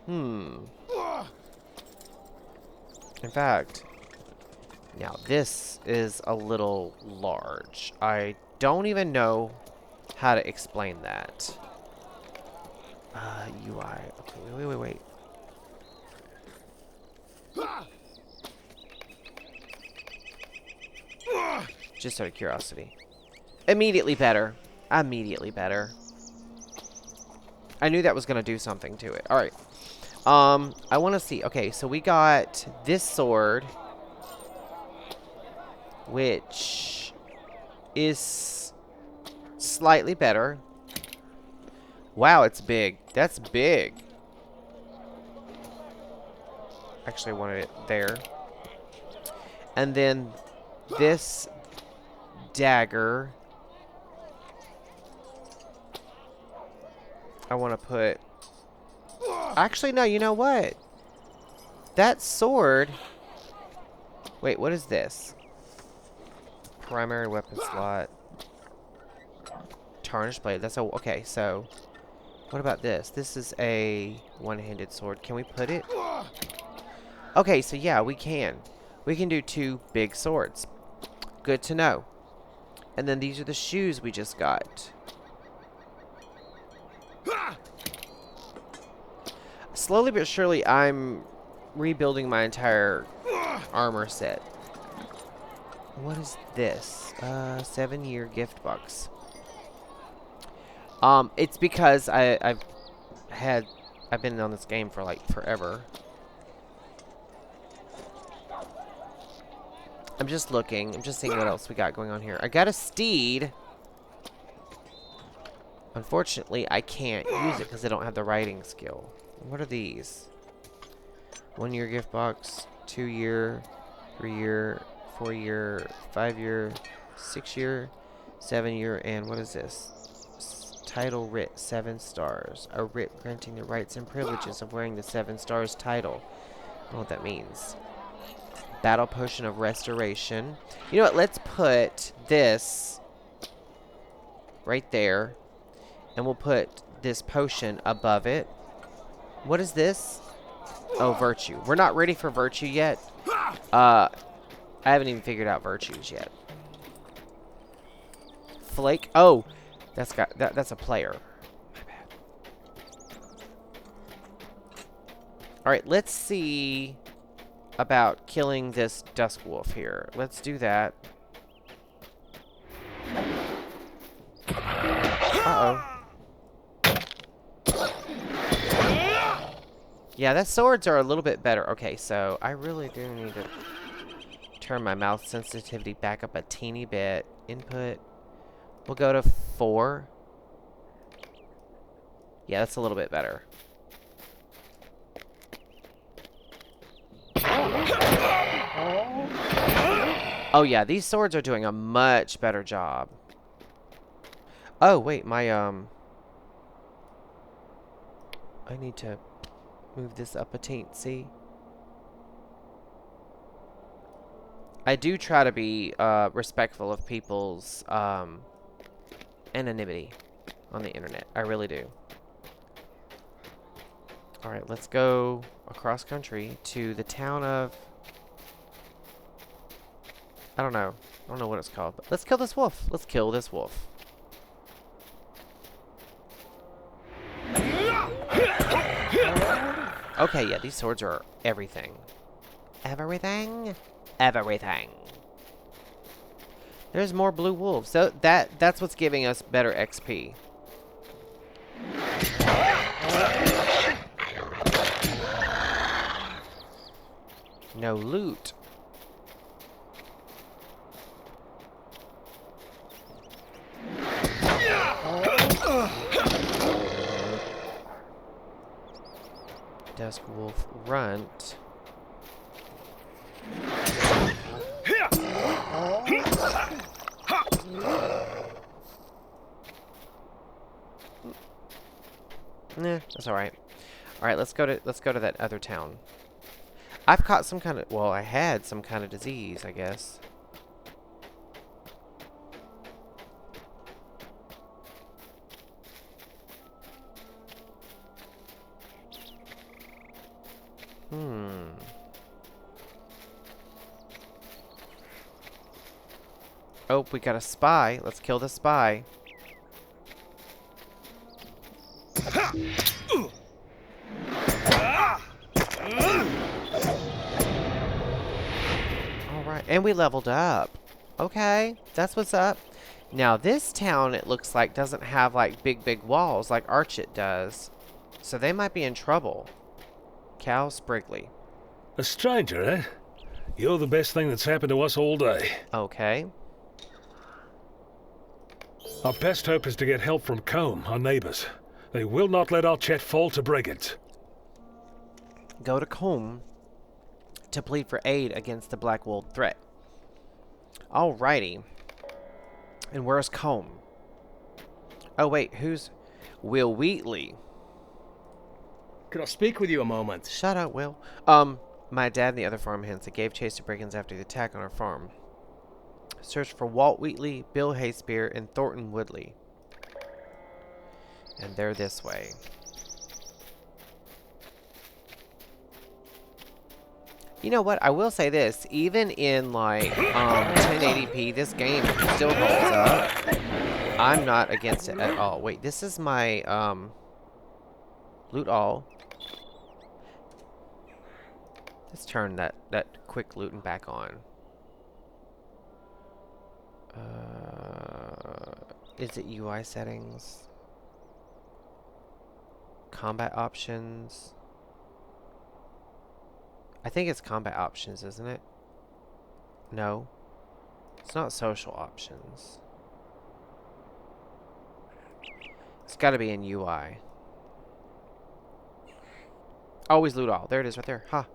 In fact, now this is a little large. I don't even know how to explain that. UI. Okay, wait. Just out of curiosity. Immediately better. Immediately better. I knew that was going to do something to it. All right. I want to see. Okay, so we got this sword, which is slightly better. Wow, it's big. That's big. Actually, I wanted it there. And then this dagger, I want to put... Actually, no, you know what? That sword... Wait, what is this? Primary weapon slot. Tarnished blade. That's a... Okay, so... What about this? This is a one-handed sword. Can we put it? Okay, so yeah, we can. We can do 2 big swords. Good to know. And then these are the shoes we just got. Slowly but surely, I'm rebuilding my entire armor set. What is this? 7-year gift box. It's because I've been on this game for like forever. I'm just looking. I'm just seeing what else we got going on here. I got a steed. Unfortunately, I can't use it because I don't have the riding skill. What are these? 1-year gift box, 2-year, 3-year, 4-year, 5-year, 6-year, 7-year, and what is this? Title writ, 7 stars. A writ granting the rights and privileges of wearing the 7 stars title. I don't know what that means. Battle potion of restoration. You know what? Let's put this right there. And we'll put this potion above it. What is this? Oh, virtue. We're not ready for virtue yet. I haven't even figured out virtues yet. Flake. Oh, that's a player. My bad. All right, let's see about killing this dusk wolf here. Let's do that. Uh-oh. Yeah, that swords are a little bit better. Okay, so I really do need to turn my mouth sensitivity back up a teeny bit. Input. We'll go to 4. Yeah, that's a little bit better. Oh yeah, these swords are doing a much better job. Oh wait, my I need to move this up a teensy. I do try to be respectful of people's anonymity on the internet. I really do. Alright, let's go across country to the town of... I don't know what it's called, but let's kill this wolf. Let's kill this wolf. Okay, yeah, these swords are everything. Everything? Everything. There's more blue wolves. So that's what's giving us better XP. No loot. Dusk wolf runt. Nah, that's all right. All right, let's go to that other town. I've caught some kind of, well, I had some kind of disease, I guess. Oh, we got a spy. Let's kill the spy. Alright, and we leveled up. Okay, that's what's up. Now this town, it looks like, doesn't have like big walls like Archet does. So they might be in trouble. Cal Sprigley. A stranger, eh? You're the best thing that's happened to us all day. Okay. Our best hope is to get help from Combe, our neighbors. They will not let Archet fall to brigands. Go to Combe to plead for aid against the Black Wolf threat. Alrighty. And where's Combe? Oh wait, who's Will Wheatley? Could I speak with you a moment? Shut up, Will. My dad and the other farmhands that gave chase to brigands after the attack on our farm. Search for Walt Wheatley, Bill Hayspear, and Thornton Woodley. And they're this way. You know what? I will say this. Even in, like, 1080p, this game still holds up. I'm not against it at all. Wait, this is my, loot all. Let's turn that quick looting back on. Is it UI settings? Combat options? I think it's combat options, isn't it? No. It's not social options. It's got to be in UI. Always loot all. There it is right there. Ha.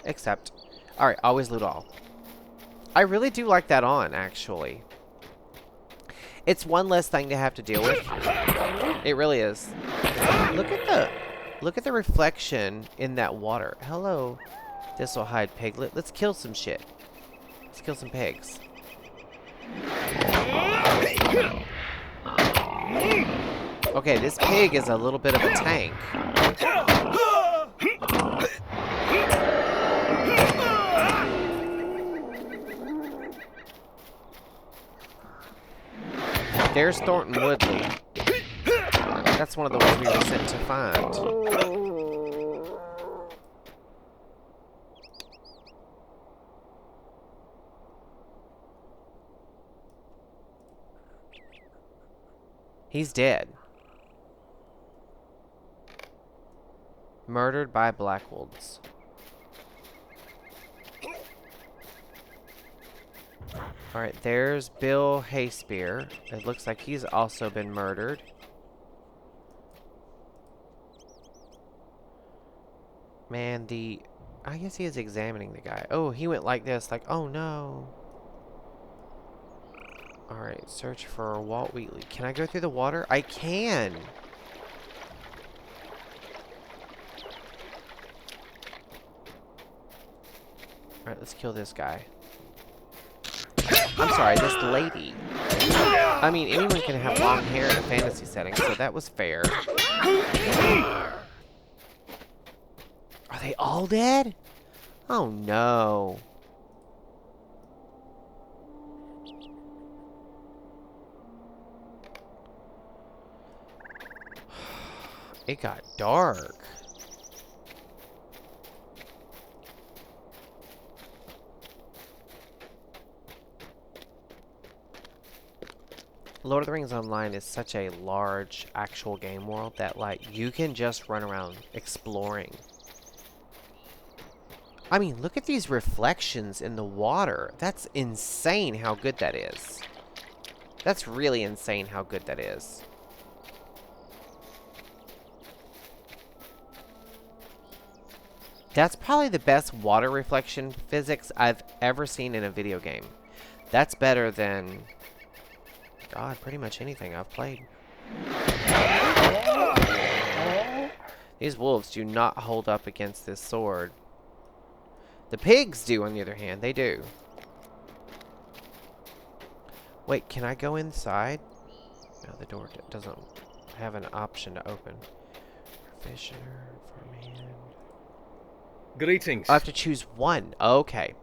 Accept. Alright, always loot all. I really do like that on, actually. It's one less thing to have to deal with. It really is. Look at the reflection in that water. Hello. This'll hide piglet. Let's kill some shit. Let's kill some pigs. Okay, this pig is a little bit of a tank. There's Thornton Woodley. That's one of the ones we were sent to find. He's dead. Murdered by Blackwolves. Alright, there's Bill Hayspear. It looks like he's also been murdered. Man, I guess he is examining the guy. Oh, he went like this, like, oh no. Alright, search for Walt Wheatley. Can I go through the water? I can! Alright, let's kill this guy. I'm sorry, this lady. I mean, anyone can have long hair in a fantasy setting, so that was fair. Are they all dead? Oh no. It got dark. Lord of the Rings Online is such a large actual game world that, like, you can just run around exploring. I mean, look at these reflections in the water. That's insane how good that is. That's really insane how good that is. That's probably the best water reflection physics I've ever seen in a video game. That's better than, God, pretty much anything I've played. These wolves do not hold up against this sword. The pigs do, on the other hand. They do. Wait, can I go inside? No, the door doesn't have an option to open. Provisioner, farmhand. Greetings. I have to choose one. Okay.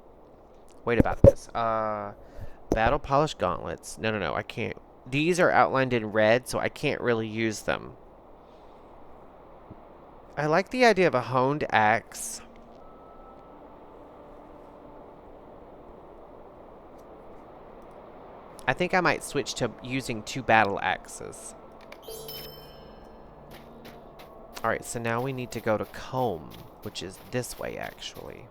Wait about this. Battle polished gauntlets. No, I can't. These are outlined in red, so I can't really use them. I like the idea of a honed axe. I think I might switch to using 2 battle axes. Alright, so now we need to go to Comb, which is this way, actually.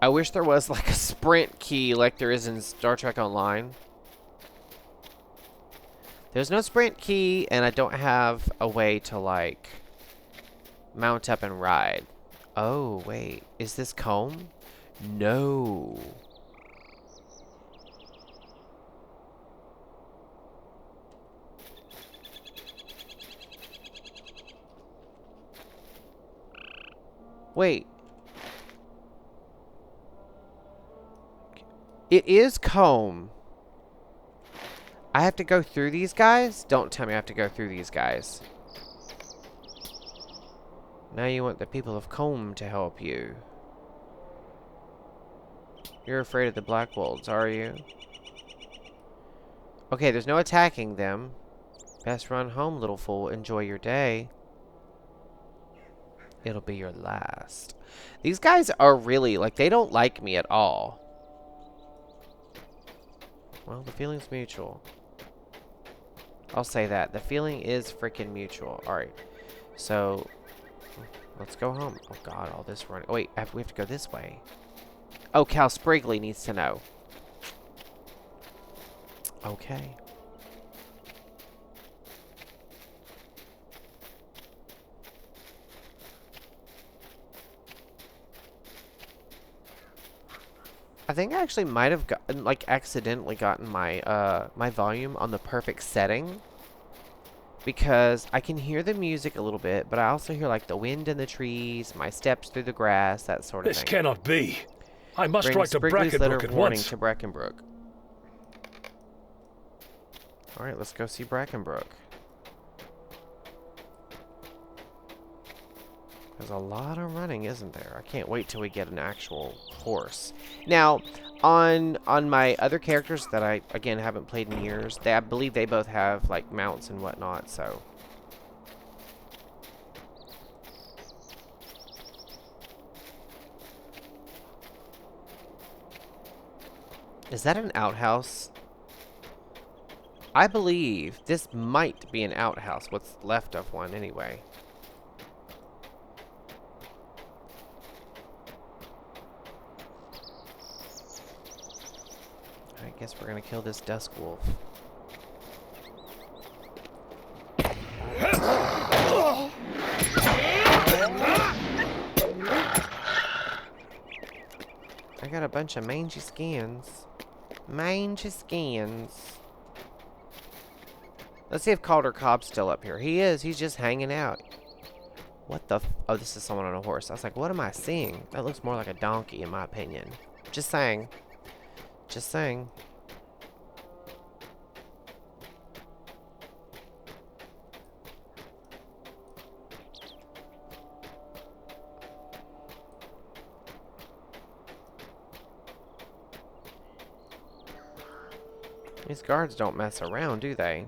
I wish there was like a sprint key like there is in Star Trek Online. There's no sprint key, and I don't have a way to like mount up and ride. Oh, wait. Is this Comb? No. Wait. It is Comb. I have to go through these guys? Don't tell me I have to go through these guys. Now you want the people of Comb to help you. You're afraid of the Black Wolves, are you? Okay, there's no attacking them. Best run home, little fool. Enjoy your day. It'll be your last. These guys are really, like, they don't like me at all. Well, the feeling's mutual. I'll say that. The feeling is freaking mutual. Alright. So, let's go home. Oh, God, all this running. Oh, wait, we have to go this way. Oh, Cal Sprigley needs to know. Okay. I think I actually might have gotten, like, accidentally gotten my my volume on the perfect setting, because I can hear the music a little bit, but I also hear like the wind in the trees, my steps through the grass, that sort of This thing. cannot be. I must Bring write to Sprigley's letter Brackenbrook of at warning once. to Brackenbrook. All right, let's go see Brackenbrook. There's a lot of running, isn't there? I can't wait till we get an actual horse. Now, on my other characters that I, again, haven't played in years, I believe they both have, like, mounts and whatnot, so... Is that an outhouse? I believe this might be an outhouse, what's left of one, anyway. I guess we're gonna kill this dusk wolf. I got a bunch of mangy skins. Mangy skins. Let's see if Calder Cobb's still up here. He is. He's just hanging out. What the oh, this is someone on a horse. I was like, what am I seeing? That looks more like a donkey, in my opinion. Just saying. Just saying. These guards don't mess around, do they?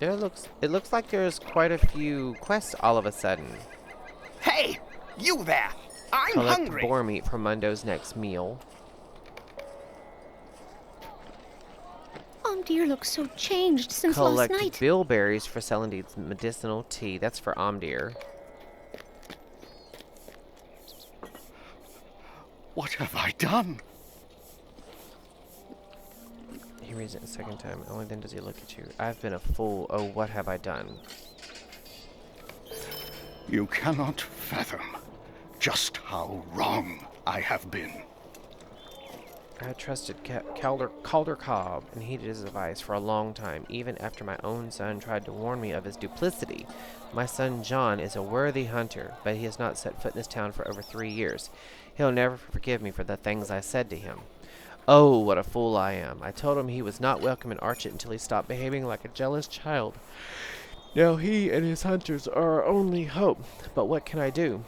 It looks like there's quite a few quests all of a sudden. Hey, you there! I'm Collect hungry. boar meat for Mundo's next meal. Dear looks so changed since Collect last night. bilberries for Celandine's medicinal tea. That's for Omdir. What have I done? He reads it a second time. Only then does he look at you. I've been a fool. Oh, what have I done? You cannot fathom just how wrong I have been. I had trusted Calder Cobb and heeded his advice for a long time, even after my own son tried to warn me of his duplicity. My son John is a worthy hunter, but he has not set foot in this town for over 3 years. He'll never forgive me for the things I said to him. Oh, what a fool I am. I told him he was not welcome in Archet until he stopped behaving like a jealous child. Now he and his hunters are our only hope, but what can I do?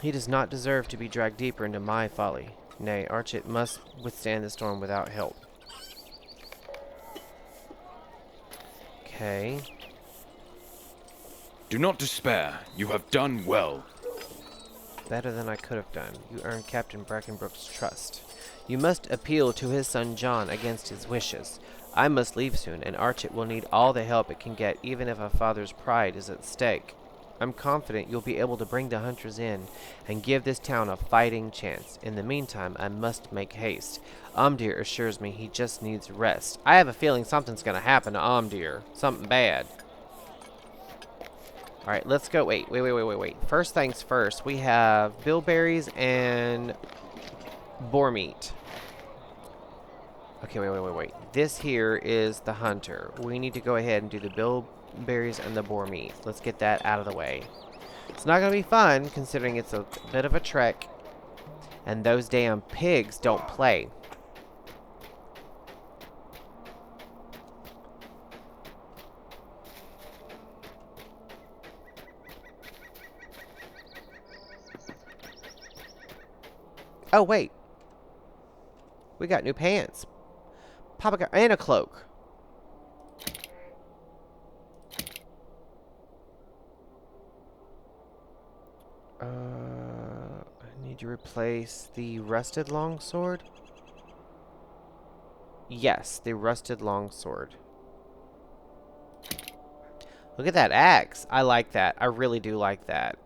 He does not deserve to be dragged deeper into my folly. Nay, Archet must withstand the storm without help. Okay. Do not despair. You have done well. Better than I could have done. You earned Captain Brackenbrook's trust. You must appeal to his son John against his wishes. I must leave soon, and Archet will need all the help it can get, even if a father's pride is at stake. I'm confident you'll be able to bring the hunters in and give this town a fighting chance. In the meantime, I must make haste. Amdir assures me he just needs rest. I have a feeling something's going to happen to Amdir. Something bad. Alright, let's go. Wait. First things first, we have bilberries and boar meat. Okay, wait. This here is the hunter. We need to go ahead and do the bilberries and the boar meat. Let's get that out of the way. It's not going to be fun, considering it's a bit of a trek. And those damn pigs don't play. Oh, wait. We got new pants. Papa got, and a cloak. I need to replace the rusted longsword. Yes, the rusted longsword. Look at that axe. I like that. I really do like that.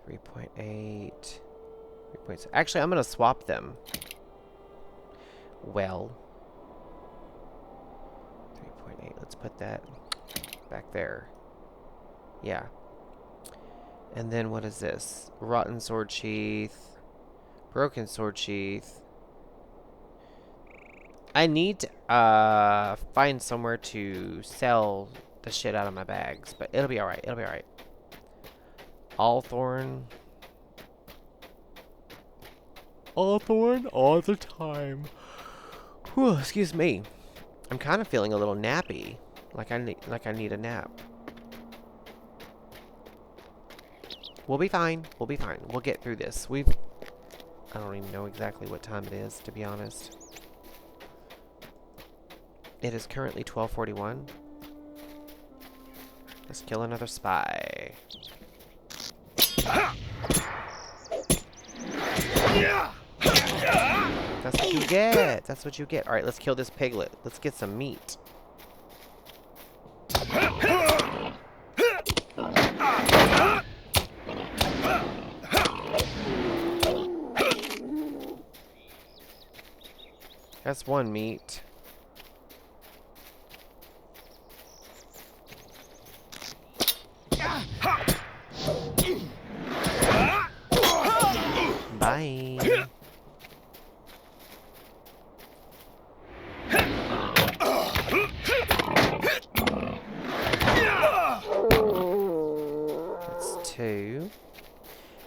3.8. 3.6. Actually, I'm going to swap them. Well. 3.8. Let's put that back there. Yeah. And then what is this? Rotten sword sheath. Broken sword sheath. I need to find somewhere to sell the shit out of my bags. But it'll be alright. It'll be alright. Allthorn. Allthorn all the time. Whew, excuse me. I'm kind of feeling a little nappy. Like I need a nap. We'll be fine. We'll be fine. We'll get through this. I don't even know exactly what time it is, to be honest. It is currently 12:41. Let's kill another spy. That's what you get. That's what you get. Alright, let's kill this piglet. Let's get some meat. That's one meat. Bye. That's two.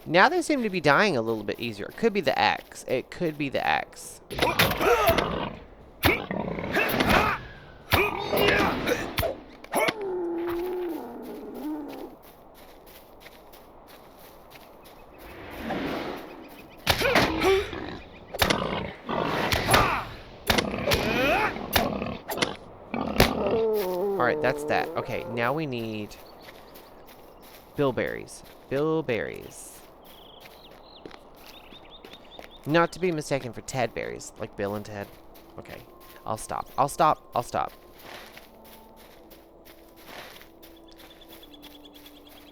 Now they seem to be dying a little bit easier. It could be the axe. It could be the axe. Alright, that's that. Okay, now we need bilberries. Bilberries. Not to be mistaken for Tedberries, like Bill and Ted. Okay, I'll stop. I'll stop.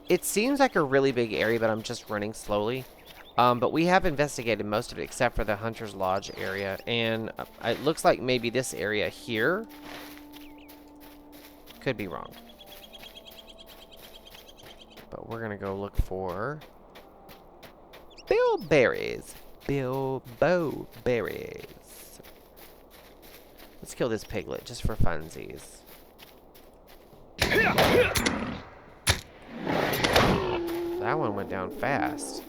It seems like a really big area, but I'm just running slowly. But we have investigated most of it, except for the Hunter's Lodge area. And it looks like maybe this area here. Could be wrong. But we're going to go look for bilberries. Bilbo berries. Let's kill this piglet just for funsies. That one went down fast.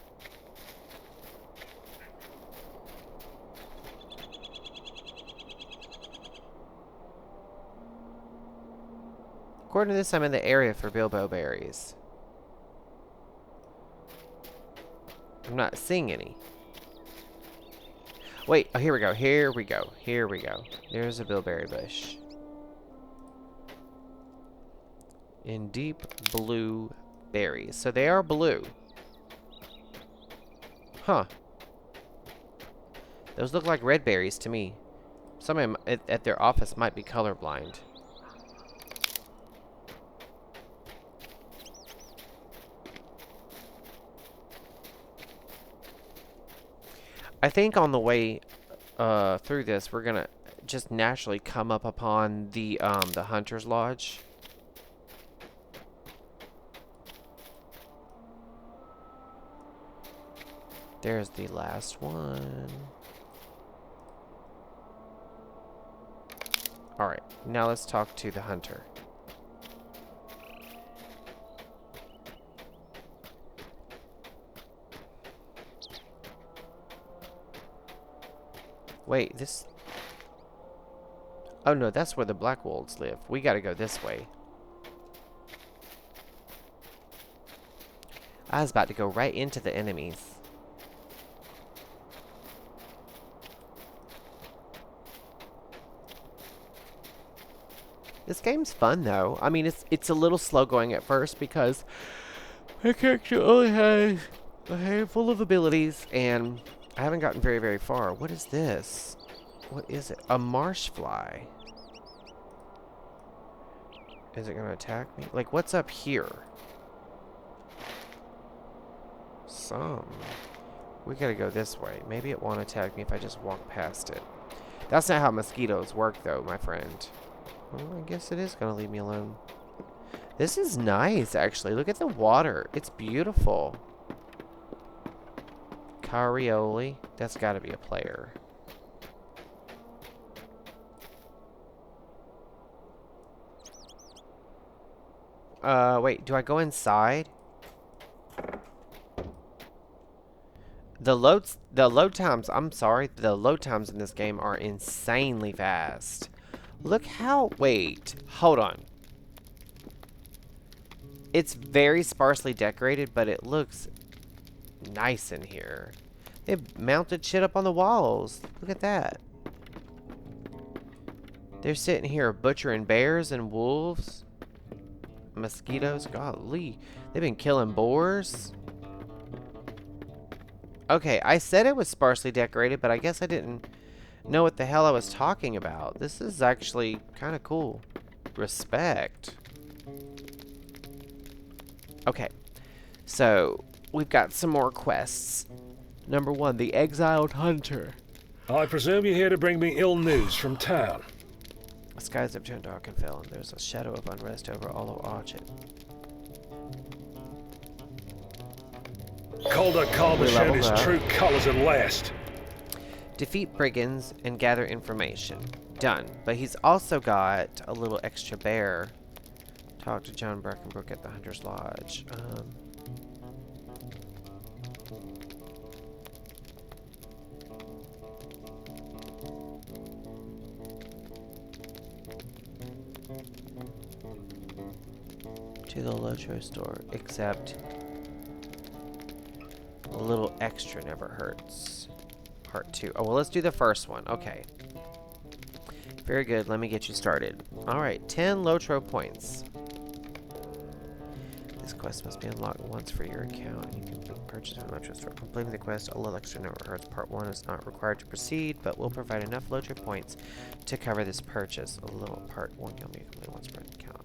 According to this, I'm in the area for bilbo berries. I'm not seeing any. Wait, oh, here we go. There's a bilberry bush. In deep blue berries. So they are blue. Huh. Those look like red berries to me. Somebody at their office might be colorblind. I think on the way through this, we're gonna just naturally come up upon the Hunter's Lodge. There's the last one. Alright, now let's talk to the hunter. Wait, this... Oh no, that's where the Black Wolves live. We gotta go this way. I was about to go right into the enemies. This game's fun though. I mean, it's a little slow going at first because my character only has a handful of abilities and I haven't gotten very, very far. What is this? What is it? A marsh fly. Is it gonna attack me? Like, what's up here? We gotta go this way. Maybe it won't attack me if I just walk past it. That's not how mosquitoes work though, my friend. Well, I guess it is gonna leave me alone. This is nice, actually. Look at the water. It's beautiful. Carioli. That's gotta be a player. Wait, do I go inside? The load times, I'm sorry, the load times in this game are insanely fast. Look how, wait, hold on. It's very sparsely decorated, but it looks nice in here. They've mounted shit up on the walls. Look at that. They're sitting here butchering bears and wolves. Mosquitoes, golly. They've been killing boars. Okay, I said it was sparsely decorated, but I guess I didn't know what the hell I was talking about. This is actually kind of cool. Respect. Okay, so we've got some more quests. Number 1, the exiled hunter. I presume you're here to bring me ill news from town. The skies have turned dark and fell, and there's a shadow of unrest over all of Archet. Calder Calder showed his true colors at last. Defeat brigands and gather information. Done. But he's also got a little extra bear. Talk to John Breckenbrook at the Hunter's Lodge. To the Lotro store, except a little extra never hurts. Part 2. Oh, well, let's do the first one. Okay. Very good. Let me get you started. Alright, 10 Lotro points. This quest must be unlocked once for your account. You can purchase from the Lotro store. Completing the quest, a little extra never hurts. Part 1 is not required to proceed, but will provide enough Lotro points to cover this purchase. A little Part 1 can be completed once per account.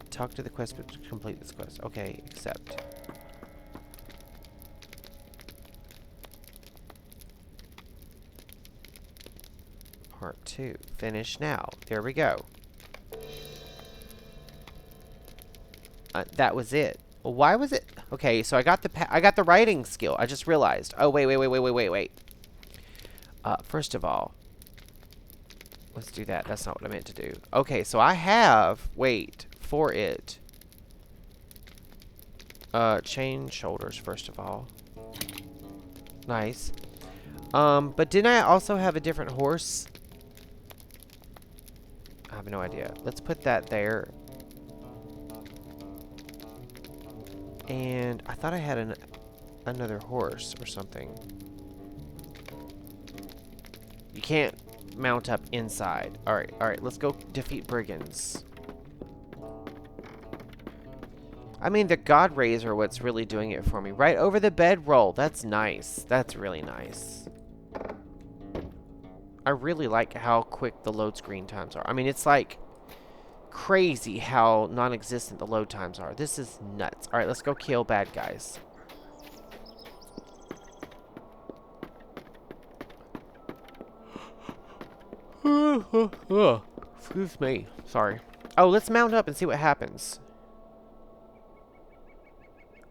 Talk to the quest to complete this quest. Okay, accept. Part 2. Finish now. There we go. That was it. Why was it? Okay, so I got the writing skill. I just realized. Oh, wait. First of all, let's do that. That's not what I meant to do. Okay, so I have, wait, for it. Chain shoulders, first of all. Nice. But didn't I also have a different horse? I have no idea. Let's put that there. And I thought I had another horse or something. You can't mount up inside. Alright, let's go defeat brigands. I mean, the God Rays are what's really doing it for me. Right over the bedroll. That's nice. That's really nice. I really like how quick the load screen times are. I mean, it's like crazy how non-existent the load times are. This is nuts. Alright, let's go kill bad guys. Excuse me. Sorry. Oh, let's mount up and see what happens.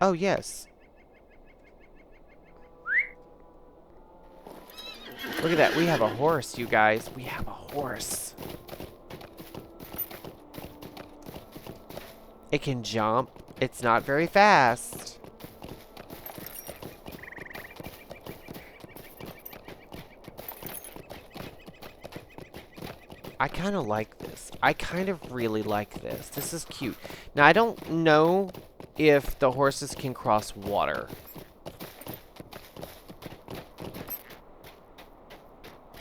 Oh, yes. Look at that. We have a horse, you guys. We have a horse. It can jump. It's not very fast. I kind of like this. I kind of really like this. This is cute. Now, I don't know if the horses can cross water.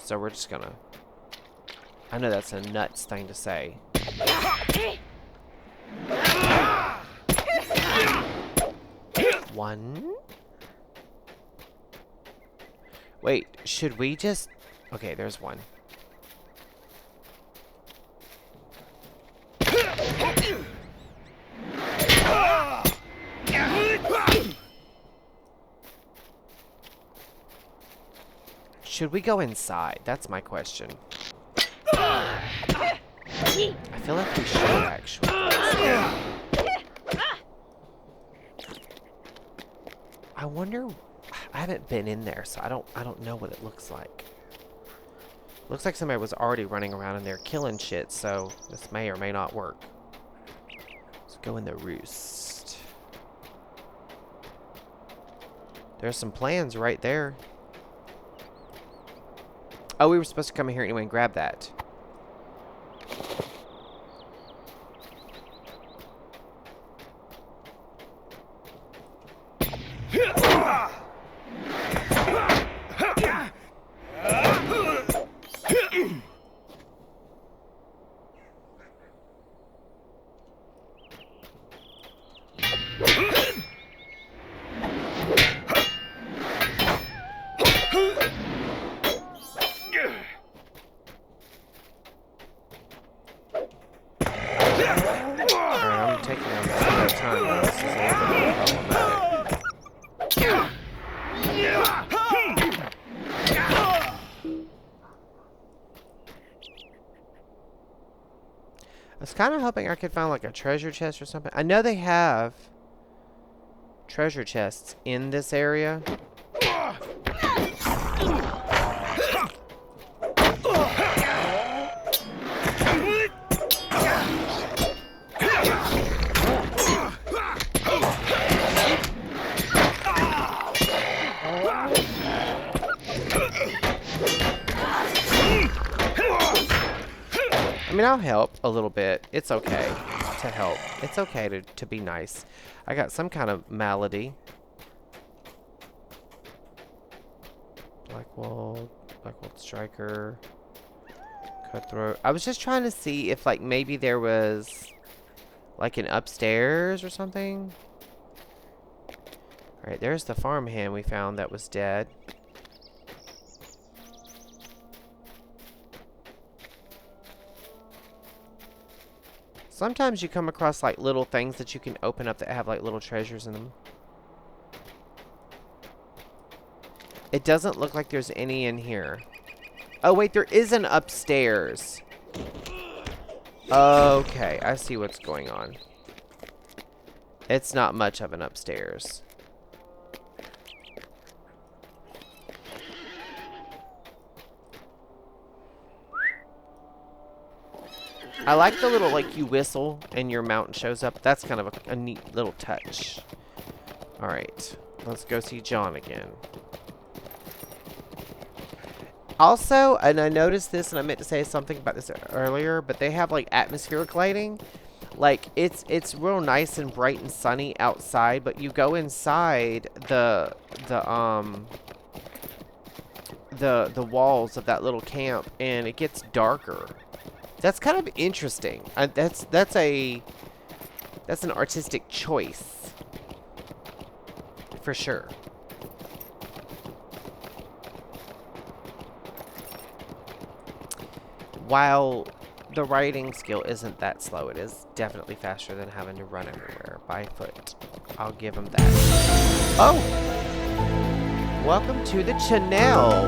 So we're just gonna... I know that's a nuts thing to say. One. Wait, should we just... Okay, there's one. Should we go inside? That's my question. I feel like we should, actually. I wonder... I haven't been in there, so I don't know what it looks like. Looks like somebody was already running around in there killing shit, so this may or may not work. Let's go in the roost. There's some plans right there. Oh, we were supposed to come in here anyway and grab that. I was kind of hoping I could find like a treasure chest or something. I know they have treasure chests in this area. I mean, I'll help a little bit. It's okay to help. It's okay to be nice. I got some kind of malady. Blackwold Striker, Cutthroat. I was just trying to see if, like, maybe there was, like, an upstairs or something. Alright, there's the farmhand we found that was dead. Sometimes you come across like little things that you can open up that have like little treasures in them. It doesn't look like there's any in here. Oh wait, there is an upstairs. Okay, I see what's going on. It's not much of an upstairs. I like the little, like, you whistle and your mountain shows up. That's kind of a neat little touch. Alright, let's go see John again. Also, and I noticed this, and I meant to say something about this earlier, but they have, like, atmospheric lighting. Like, it's real nice and bright and sunny outside, but you go inside the walls of that little camp, and it gets darker. That's kind of interesting. That's an artistic choice for sure. While the writing skill isn't that slow, it is definitely faster than having to run everywhere by foot. I'll give him that. Oh! Welcome to the channel.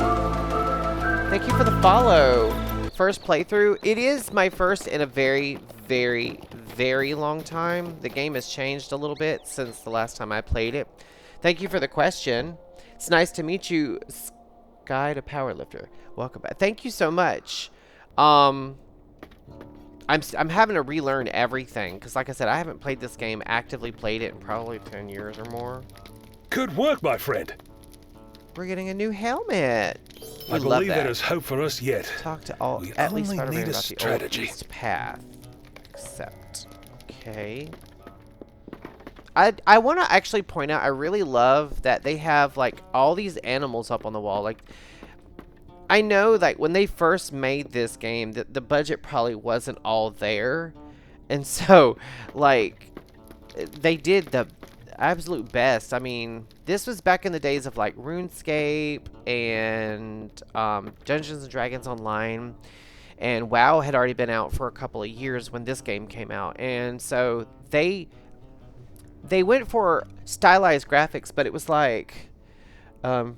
Thank you for the follow. First playthrough. It is my first in a very, very, very long time. The game has changed a little bit since the last time I played it. Thank you for the question. It's nice to meet you, Sky to Powerlifter. Welcome back. Thank you so much. I'm having to relearn everything because, like I said, I haven't played this game, actively played it in probably 10 years or more. Good work, my friend. We're getting a new helmet. I believe there is hope for us yet. Talk to all We at least only Spider-Man need a about the old strategy. East path. Accept. Okay. I want to actually point out, I really love that they have like all these animals up on the wall. Like, I know like when they first made this game, the budget probably wasn't all there, and so like they did the absolute best. I mean, this was back in the days of like RuneScape and Dungeons and Dragons Online, and WoW had already been out for a couple of years when this game came out, and so they went for stylized graphics, but it was like a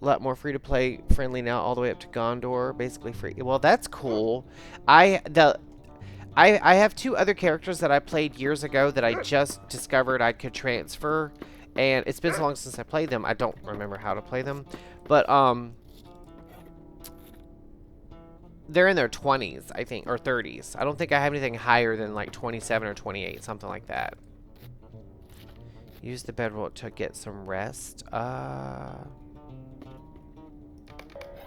lot more free-to-play friendly now, all the way up to Gondor, basically free. Well, that's cool. I have two other characters that I played years ago that I just discovered I could transfer, and it's been so long since I played them, I don't remember how to play them. But they're in their 20s, I think, or 30s. I don't think I have anything higher than like 27 or 28, something like that. Use the bedroll to get some rest.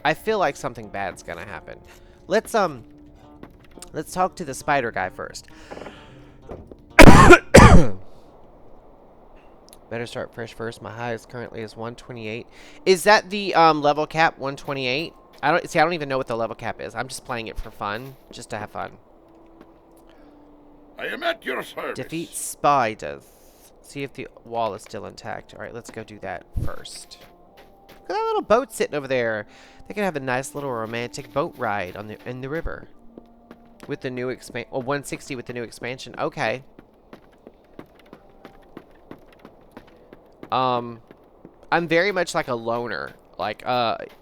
I feel like something bad's gonna happen. Let's talk to the spider guy first. Better start fresh first. My highest currently is 128. Is that the level cap 128? I don't even know what the level cap is. I'm just playing it for fun, just to have fun. I am at your service. Defeat spiders. See if the wall is still intact. All right, let's go do that first. Look at that little boat sitting over there. They can have a nice little romantic boat ride on in the river with the new 160 with the new expansion. Okay. I'm very much like a loner. Like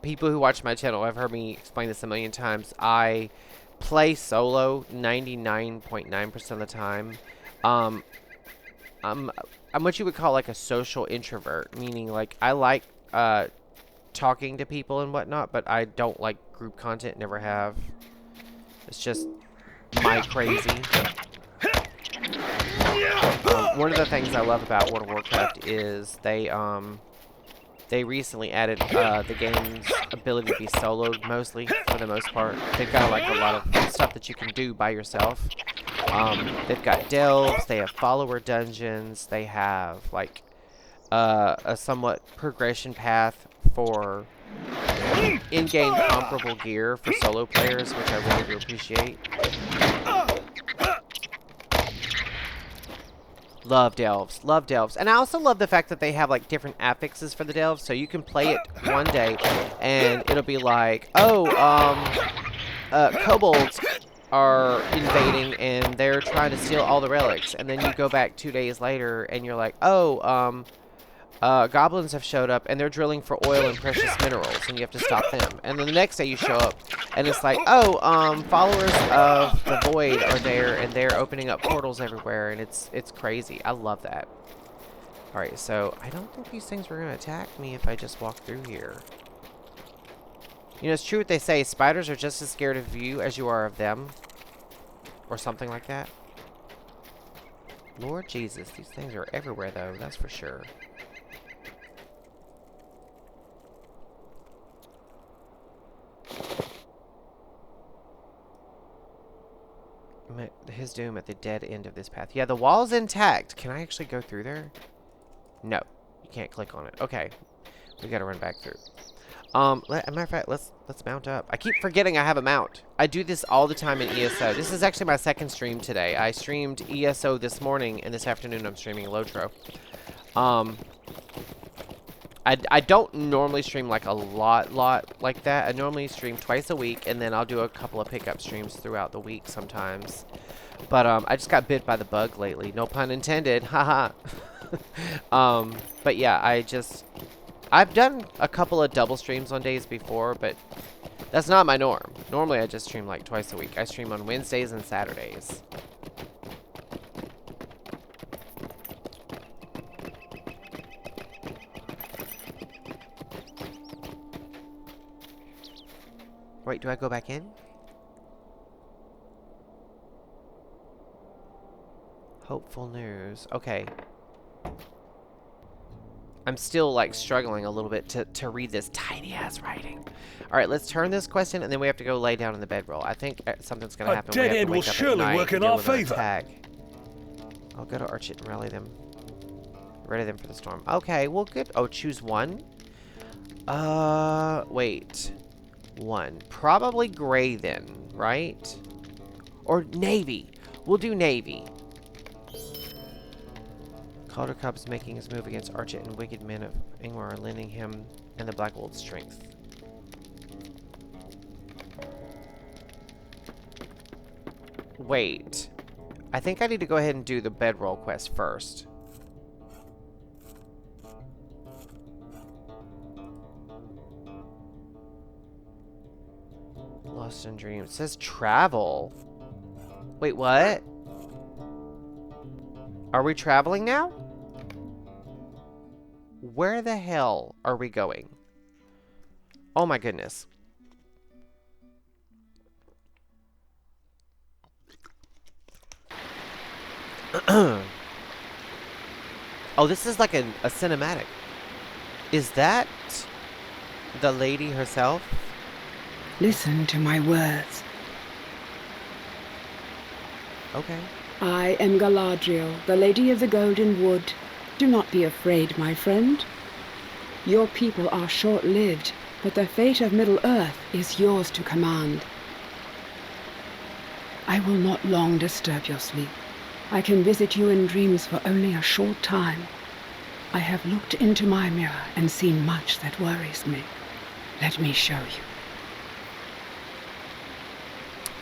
people who watch my channel have heard me explain this a million times. I play solo 99.9% of the time. I'm what you would call like a social introvert, meaning like I like talking to people and whatnot, but I don't like group content, never have. It's just my crazy. One of the things I love about World of Warcraft is they recently added the game's ability to be soloed mostly, for the most part. They've got like a lot of stuff that you can do by yourself. They've got delves, they have follower dungeons, they have like a somewhat progression path for in-game comparable gear for solo players, which I really do appreciate. Love delves, love delves. And I also love the fact that they have like different affixes for the delves, so you can play it one day and it'll be like, oh, kobolds are invading and they're trying to steal all the relics, and then you go back 2 days later and you're like, oh, goblins have showed up and they're drilling for oil and precious minerals and you have to stop them. And then the next day you show up and it's like, oh, followers of the void are there and they're opening up portals everywhere, and it's crazy. I love that. Alright, so I don't think these things were going to attack me if I just walk through here. You know, it's true what they say, spiders are just as scared of you as you are of them. Or something like that. Lord Jesus, these things are everywhere though, that's for sure. His doom at the dead end of this path. Yeah, the wall's intact. Can I actually go through there? No. You can't click on it. Okay. We gotta run back through. As a matter of fact, let's mount up. I keep forgetting I have a mount. I do this all the time in ESO. This is actually my second stream today. I streamed ESO this morning, and this afternoon I'm streaming Lotro. I don't normally stream like a lot like that. I normally stream twice a week, and then I'll do a couple of pickup streams throughout the week sometimes. But I just got bit by the bug lately. No pun intended. Haha. But yeah, I've done a couple of double streams on days before, but that's not my norm. Normally I just stream like twice a week. I stream on Wednesdays and Saturdays. Wait, do I go back in? Hopeful news. Okay. I'm still like struggling a little bit to read this tiny ass writing. All right, let's turn this quest in, and then we have to go lay down in the bedroll. I think something's gonna happen. A dead end will surely work in our favor. I'll go to Archet and rally them. Ready them for the storm. Okay, well good. Oh, choose one. Wait. One. Probably gray then, right? Or navy. We'll do navy. Calder Cub's making his move against Archet, and wicked men of Ingmar are lending him and the Black Wolf strength. Wait. I think I need to go ahead and do the bedroll quest first. Lost in Dreams. It says travel. Wait, what? Are we traveling now? Where the hell are we going? Oh my goodness. Oh, this is like a cinematic. Is that the lady herself? Listen to my words. Okay. I am Galadriel, the Lady of the Golden Wood. Do not be afraid, my friend. Your people are short-lived, but the fate of Middle-earth is yours to command. I will not long disturb your sleep. I can visit you in dreams for only a short time. I have looked into my mirror and seen much that worries me. Let me show you.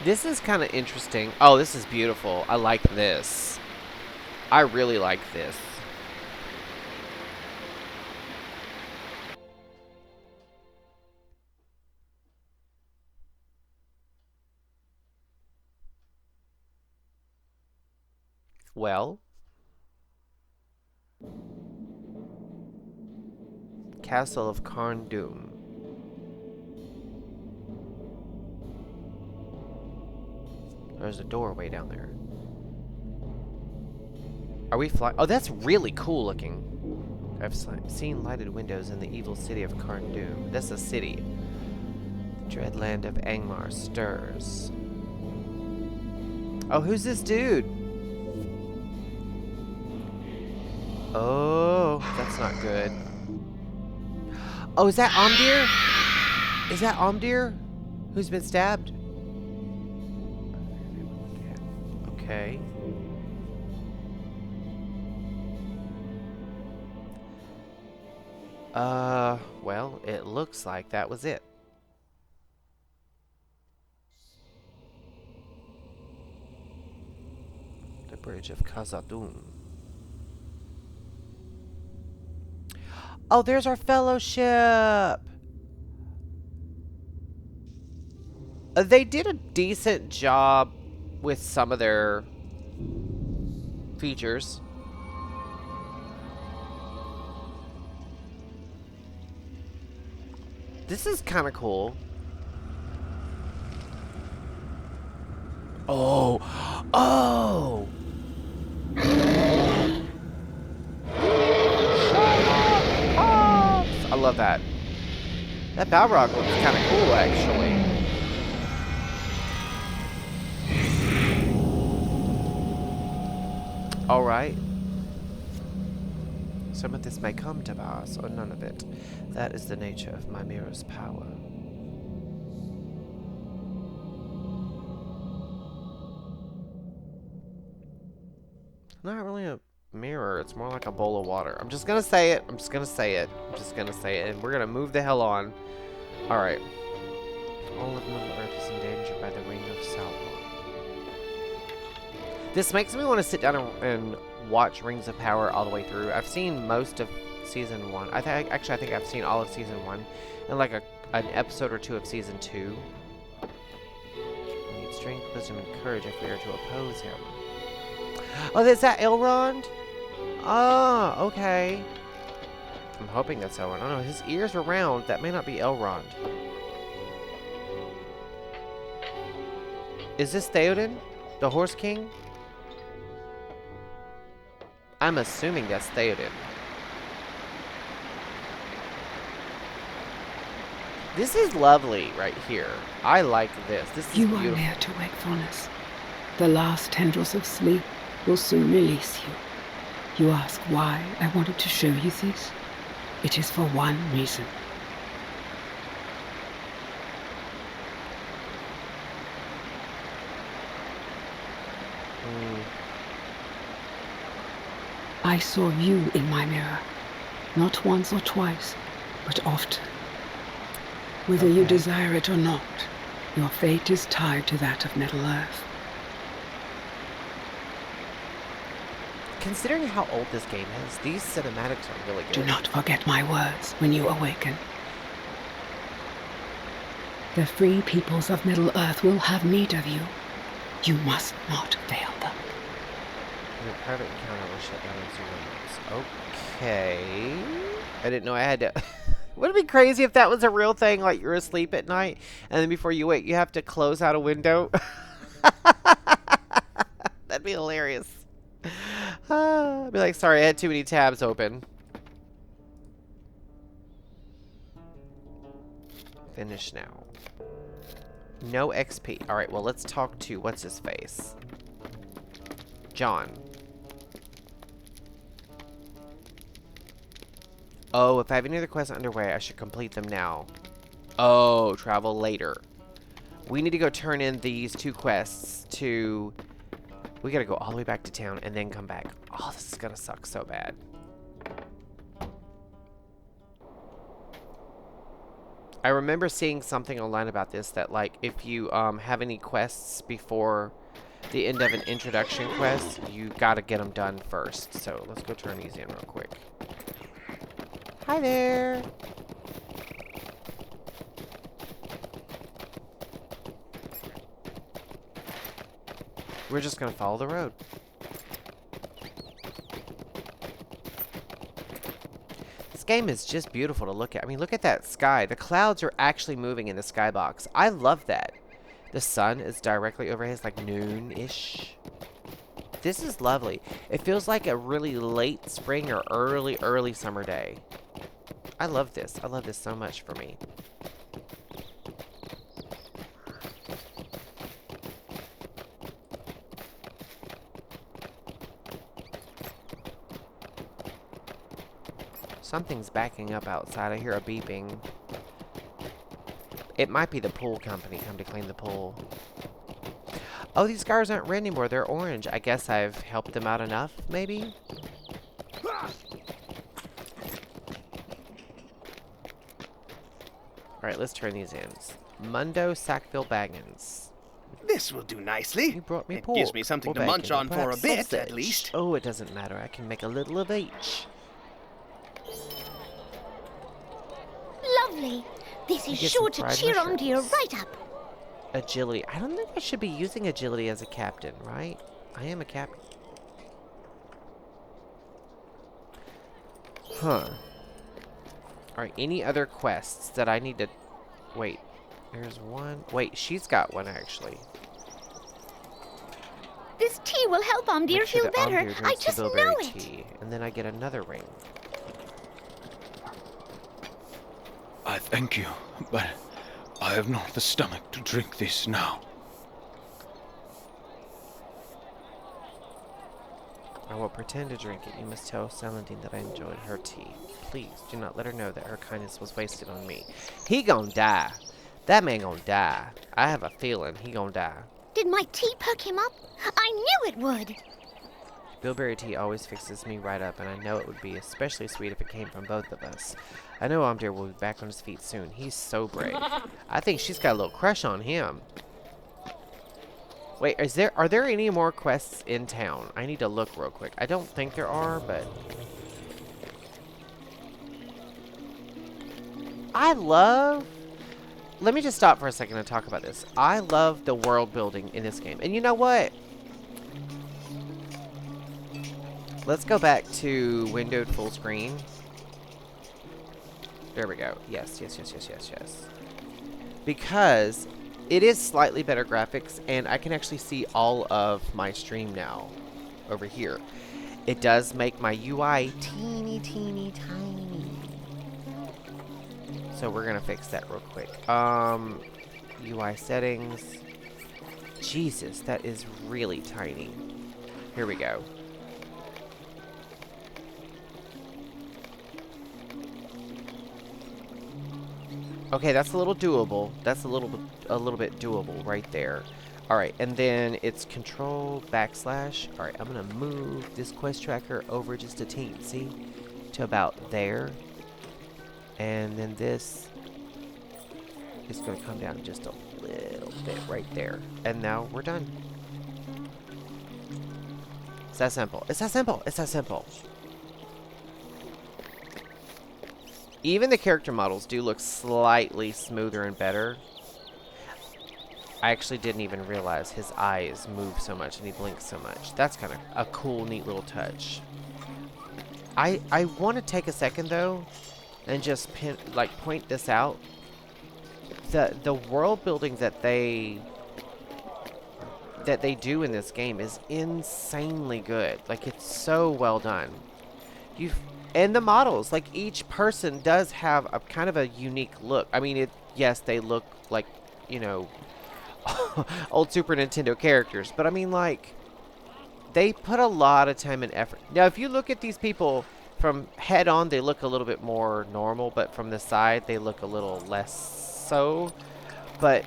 This is kind of interesting. Oh, this is beautiful. I like this. I really like this. Well. Castle of Carn Dûm. There's a doorway down there. Are we flying? Oh, that's really cool looking. I've seen lighted windows in the evil city of Carn Dûm. That's a city. The dread land of Angmar stirs. Oh, who's this dude? Oh, that's not good. Oh, is that Omdir? Is that Omdir? Who's been stabbed? Okay. Well, it looks like that was it. The Bridge of Khazad-dûm. Oh, there's our fellowship! They did a decent job with some of their features. This is kind of cool. Oh! Oh! I love that. That Balrog looks kind of cool, actually. Alright. Some of this may come to pass, or none of it. That is the nature of my mirror's power. Not really a mirror, it's more like a bowl of water. I'm just gonna say it. I'm just gonna say it. I'm just gonna say it. And we're gonna move the hell on. Alright. All of Middle Earth is endangered by the Ring of Sauron. This makes me want to sit down and watch Rings of Power all the way through. I've seen most of Season 1. I think I've seen all of Season 1. And like an episode or two of Season 2. We need strength, wisdom, and courage if we are to oppose him. Oh, is that Elrond? Ah, okay. I'm hoping that's Elrond. Oh no, his ears were round. That may not be Elrond. Is this Theoden? The Horse King? I'm assuming that's Theoden. This is lovely right here. I like this. This is beautiful. You are near to wakefulness. The last tendrils of sleep will soon release you. You ask why I wanted to show you this? It is for one reason. I saw you in my mirror. Not once or twice, but often. Whether you desire it or not, your fate is tied to that of Middle Earth. Considering how old this game is, these cinematics are really good. Do not forget my words when you awaken. The free peoples of Middle Earth will have need of you. You must not fail them. Your private encounter will shut down as you. Okay. I didn't know I had to... Would it be crazy if that was a real thing, like you're asleep at night, and then before you wake, you have to close out a window? That'd be hilarious. I'd be like, sorry, I had too many tabs open. Finish now. No XP. Alright, well, let's talk to what's-his-face. John. Oh, if I have any other quests underway, I should complete them now. Oh, travel later. We need to go turn in these 2 quests to... We gotta go all the way back to town and then come back. Oh, this is gonna suck so bad. I remember seeing something online about this, that like if you have any quests before the end of an introduction quest, you gotta get them done first. So let's go turn these in real quick. Hi there. We're just gonna follow the road. This game is just beautiful to look at. I mean, look at that sky. The clouds are actually moving in the skybox. I love that. The sun is directly overhead. It's like noon-ish. This is lovely. It feels like a really late spring or early summer day. I love this. I love this so much for me. Something's backing up outside. I hear a beeping. It might be the pool company come to clean the pool. Oh, these cars aren't red anymore. They're orange. I guess I've helped them out enough, maybe? Alright, let's turn these in. Mundo Sackville Baggins. This will do nicely. You brought me It pork. gives me something or to bacon, munch or on for a perhaps bit, at sausage. least. Oh, it doesn't matter. I can make a little of each. Lovely. This is get sure some to fried cheer Omdir mushrooms. right up. Agility. I don't think I should be using agility as a captain, right? I am a captain. Huh. Alright, any other quests that I need to... Wait. There's one... Wait, she's got one, actually. This tea will help Omdir Make sure feel that better. Omdir I drinks the just know bilberry it. tea, and then I get another ring. I thank you, but I have not the stomach to drink this now. I will pretend to drink it. You must tell Celandine that I enjoyed her tea. Please, do not let her know that her kindness was wasted on me. He gonna die. That man gonna die. I have a feeling he gonna die. Did my tea perk him up? I knew it would. Bilberry tea always fixes me right up, and I know it would be especially sweet if it came from both of us. I know Amdir will be back on his feet soon. He's so brave. I think she's got a little crush on him. Wait, are there any more quests in town? I need to look real quick. I don't think there are, but let me just stop for a second and talk about this. I love the world building in this game. And you know what? Let's go back to windowed full screen. There we go. Yes. Because it is slightly better graphics, and I can actually see all of my stream now over here. It does make my UI teeny tiny. So we're gonna fix that real quick. UI settings. Jesus, that is really tiny. Here we go. Okay, that's a little doable. That's a little bit doable right there. All right, and then it's control backslash. All right, I'm gonna move this quest tracker over just a teensy to about there, and then this is gonna come down just a little bit right there, and now we're done. It's that simple. It's that simple. It's that simple. Even the character models do look slightly smoother and better. I actually didn't even realize his eyes move so much and he blinks so much. That's kind of a cool, neat little touch. I want to take a second though and just point this out. The world building that they do in this game is insanely good. Like, it's so well done. And the models, like, each person does have a kind of a unique look. I mean, yes, they look like, you know, old Super Nintendo characters, but I mean, like, they put a lot of time and effort. Now, if you look at these people from head on, they look a little bit more normal, but from the side, they look a little less so. But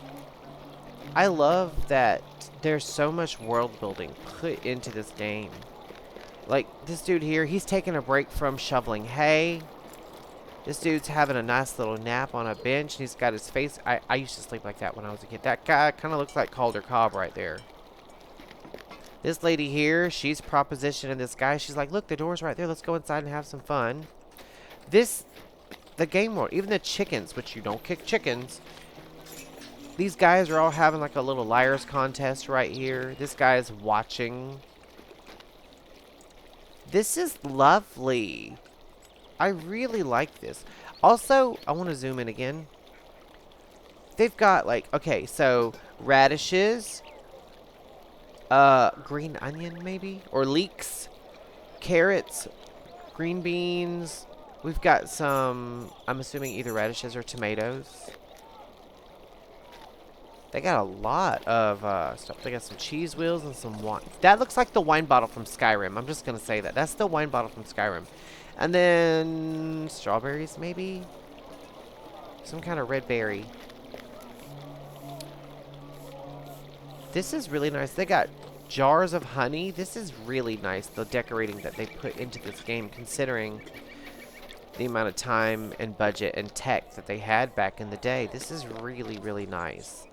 I love that there's so much world building put into this game. Like, this dude here, he's taking a break from shoveling hay. This dude's having a nice little nap on a bench, and he's got his face... I used to sleep like that when I was a kid. That guy kind of looks like Calder Cobb right there. This lady here, she's propositioning this guy. She's like, look, the door's right there. Let's go inside and have some fun. The game world, even the chickens, which you don't kick chickens. These guys are all having like a little liars contest right here. This guy is watching... This is lovely. I really like this. Also, I want to zoom in again. They've got like, okay, so radishes, green onion maybe, or leeks, carrots, green beans. We've got some, I'm assuming either radishes or tomatoes. They got a lot of stuff. They got some cheese wheels and some wine. That looks like the wine bottle from Skyrim. I'm just going to say that. That's the wine bottle from Skyrim. And then strawberries, maybe? Some kind of red berry. This is really nice. They got jars of honey. This is really nice, the decorating that they put into this game, considering the amount of time and budget and tech that they had back in the day. This is really, really nice.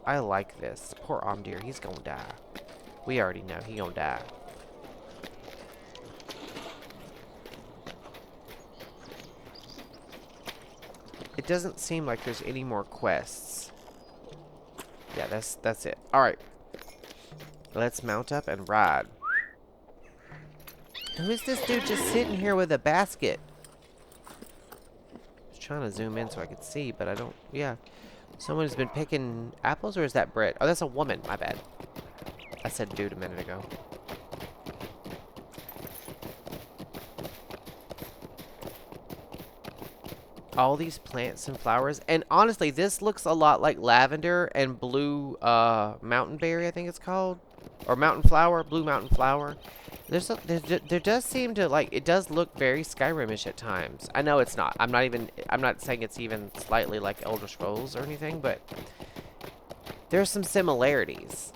I like this. Poor Amdir, he's gonna die. We already know he gonna die. It doesn't seem like there's any more quests. Yeah, that's it. Alright. Let's mount up and ride. Who is this dude just sitting here with a basket? I was trying to zoom in so I could see, but I don't... Yeah. Someone's been picking apples, or is that bread? Oh, that's a woman. My bad. I said dude a minute ago. All these plants and flowers. And honestly, this looks a lot like lavender and blue mountain berry, I think it's called. Or mountain flower, blue mountain flower. There does seem to, like, it does look very Skyrim-ish at times. I know it's not. I'm not saying it's even slightly like Elder Scrolls or anything, but there's some similarities.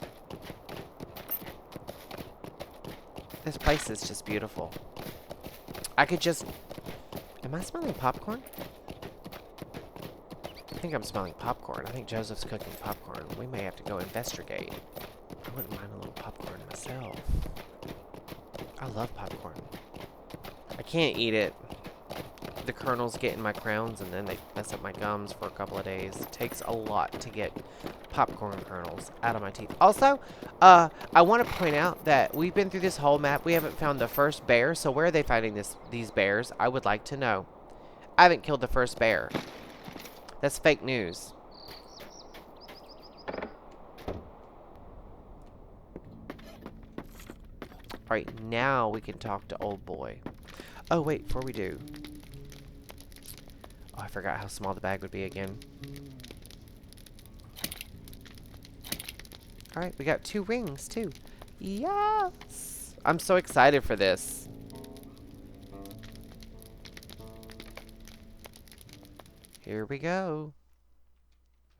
This place is just beautiful. I could just... Am I smelling popcorn? I think I'm smelling popcorn. I think Joseph's cooking popcorn. We may have to go investigate. I wouldn't mind a little popcorn myself. I love popcorn. I can't eat it. The kernels get in my crowns and then they mess up my gums for a couple of days. It takes a lot to get popcorn kernels out of my teeth. Also, I want to point out that we've been through this whole map. We haven't found the first bear. So where are they finding these bears? I would like to know. I haven't killed the first bear. That's fake news. Alright, now we can talk to old boy. Oh, wait, before we do. Oh, I forgot how small the bag would be again. Alright, we got 2 rings, too. Yes! I'm so excited for this. Here we go.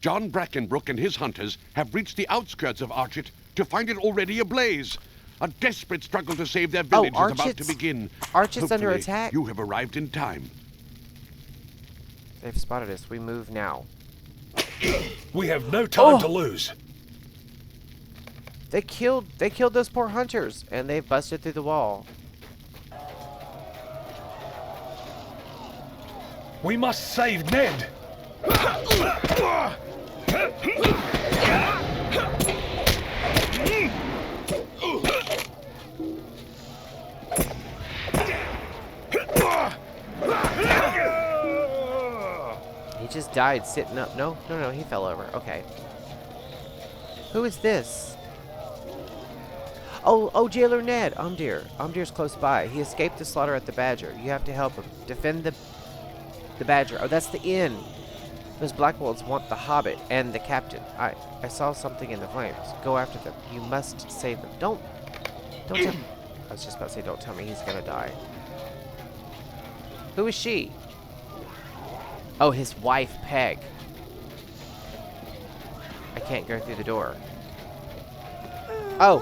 John Brackenbrook and his hunters have reached the outskirts of Archet to find it already ablaze. A desperate struggle to save their village is about to begin. Archet's under Hopefully, attack. You have arrived in time. They've spotted us. We move now. We have no time to lose. They killed those poor hunters, and they've busted through the wall. We must save Ned. He just died sitting up. No, he fell over. Okay. Who is this? Oh, Jailer Ned. Umdir.'s close by. He escaped the slaughter at the Badger. You have to help him. Defend the Badger. Oh, that's the inn. Those Blackwolves want the Hobbit and the Captain. I saw something in the flames. Go after them. You must save them. Don't tell me. I was just about to say, don't tell me he's gonna die. Who is she? Oh, his wife, Peg. I can't go through the door. Oh.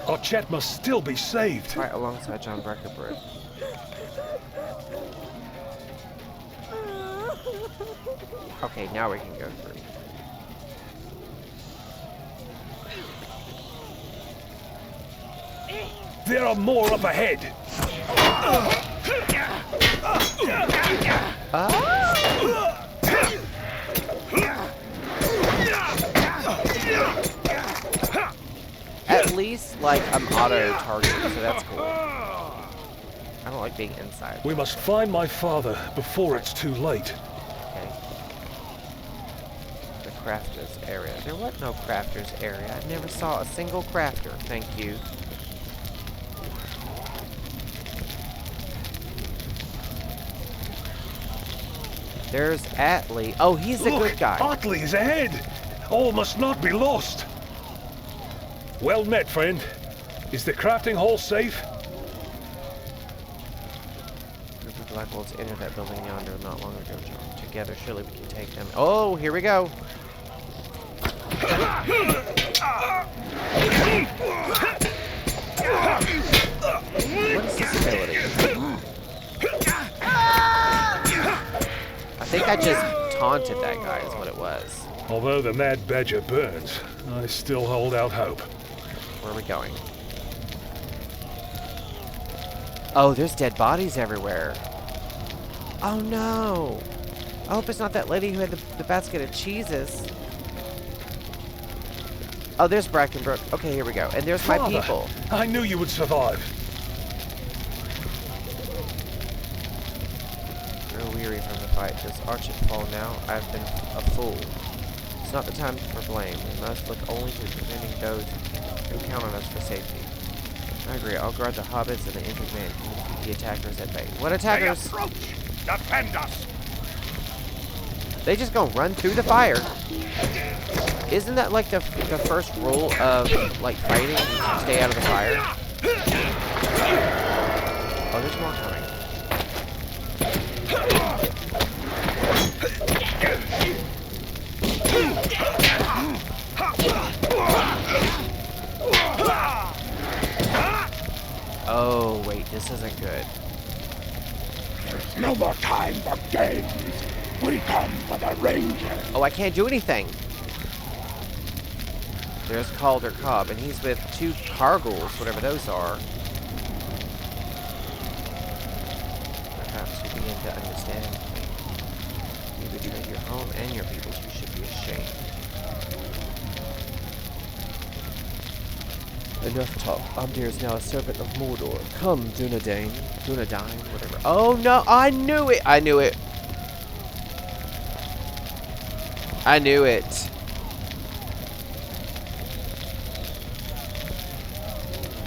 Archet must still be saved. Right alongside John Brackenbrook. Okay, now we can go through. There are more up ahead. At least, like, I'm auto-targeting, so that's cool. I don't like being inside. We must find my father before it's too late. Okay. The crafters area. There was no crafters area. I never saw a single crafter. Thank you. There's Atlee. Oh, he's the good guy. Atlee is ahead. All must not be lost. Well met, friend. Is the crafting hall safe? Group of Blackwolves entered that building yonder not long ago, John. Together, surely we can take them. Oh, here we go. What is this ability? I think I just taunted that guy is what it was. Although the Mad Badger burns, I still hold out hope. Where are we going? Oh, there's dead bodies everywhere. Oh no! I hope it's not that lady who had the basket of cheeses. Oh, there's Brackenbrook. Okay, here we go. And there's my people. I knew you would survive. Grow weary from the fight. Does Archet fall now? I've been a fool. It's not the time for blame. We must look only to defending those who count on us for safety. I agree. I'll guard the hobbits and the injured man and keep the attackers at bay. What attackers? They approach! Defend us! They just gonna run through the fire. Isn't that like the first rule of like fighting? Stay out of the fire. Oh, there's more coming. Oh wait, this isn't good. No more time for games. We come for the Ranger. Oh, I can't do anything. There's Calder Cobb, and he's with 2 Cargles, whatever those are. Perhaps you begin to understand me. You betray your home and your peoples. You should be ashamed. Enough talk. Amdir is now a servant of Mordor. Come, Dunedain, whatever. Oh no, I knew it! I knew it! I knew it!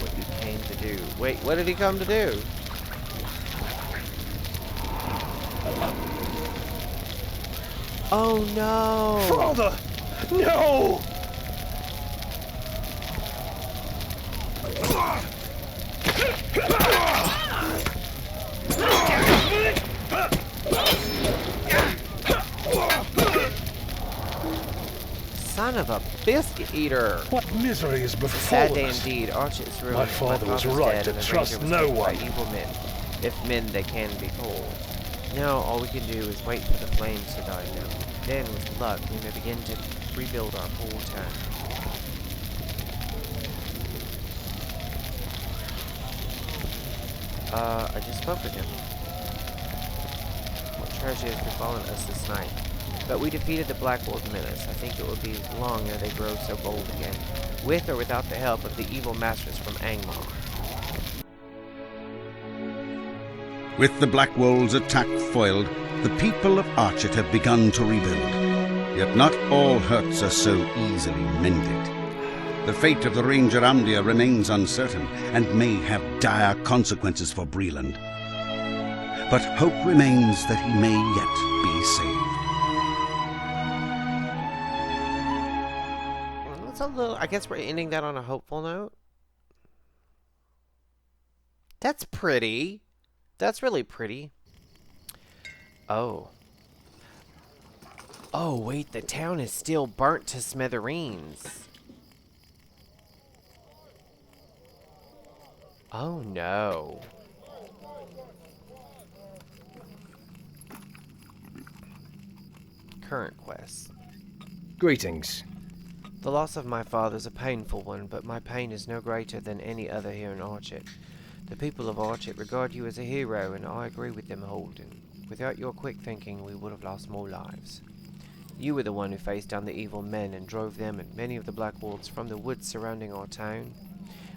What you came to do. Wait, what did he come to do? Oh no! Father! No! Son of a biscuit eater! What misery is befallen Sad day us? indeed. Archet is ruined. My father was right to trust no one. By evil men, if men they can be called. Now all we can do is wait for the flames to die down. Then, with luck, we may begin to rebuild our poor town. I just spoke with him. What tragedy has befallen us this night? But we defeated the Black Wolf menace. I think it will be long ere they grow so bold again, with or without the help of the evil masters from Angmar. With the Black Wolves' attack foiled, the people of Archet have begun to rebuild. Yet not all hurts are so easily mended. The fate of the Ranger Amdir remains uncertain and may have dire consequences for Breland. But hope remains that he may yet be saved. That's a little. I guess we're ending that on a hopeful note. That's pretty. That's really pretty. Oh. Oh, wait, the town is still burnt to smithereens. Oh, no. Current quest. Greetings. The loss of my father is a painful one, but my pain is no greater than any other here in Archet. The people of Archet regard you as a hero, and I agree with them, Holden. Without your quick thinking, we would have lost more lives. You were the one who faced down the evil men and drove them and many of the Black Wolves from the woods surrounding our town.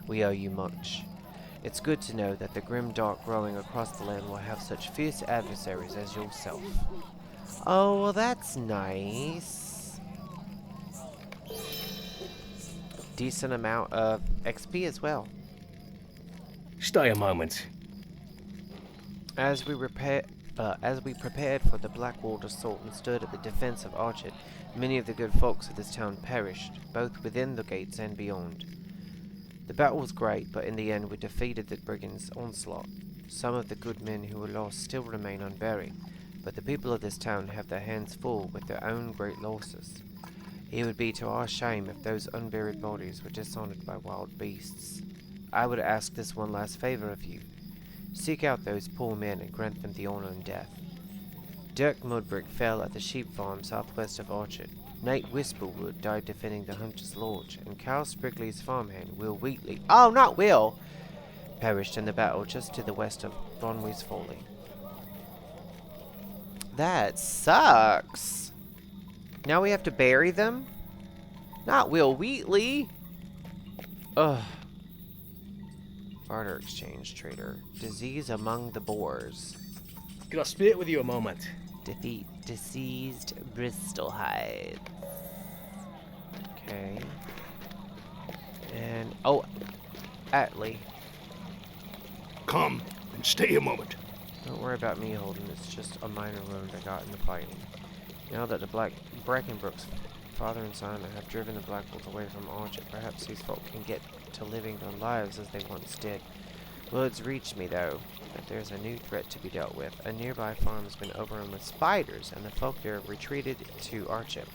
We owe you much. It's good to know that the grim dark growing across the land will have such fierce adversaries as yourself. Oh, well, that's nice. Decent amount of XP as well. Stay a moment. As we prepared for the Black Wolf assault and stood at the defense of Archet, many of the good folks of this town perished, both within the gates and beyond. The battle was great, but in the end we defeated the brigands' onslaught. Some of the good men who were lost still remain unburied, but the people of this town have their hands full with their own great losses. It would be to our shame if those unburied bodies were dishonored by wild beasts. I would ask this one last favor of you. Seek out those poor men and grant them the honor and death. Dirk Mudbrick fell at the sheep farm southwest of Archet. Nate Whisperwood died defending the Hunter's Lodge, and Cal Sprigley's farmhand, Will Wheatley, oh, not Will, perished in the battle just to the west of Bronwy's Folly. That sucks. Now we have to bury them? Not Will Wheatley. Ugh. Barter exchange trader. Disease among the boars. Can I speak with you a moment? Defeat diseased Bristol hides. Okay. And oh, Atlee. Come and stay a moment. Don't worry about me, Holden. It's just a minor wound I got in the fighting. Now that the Brackenbrooks Father and son have driven the Black Wolves away from Archet. Perhaps these folk can get to living their lives as they once did. Word's reached me, though, that there's a new threat to be dealt with. A nearby farm has been overrun with spiders, and the folk there have retreated to Archet.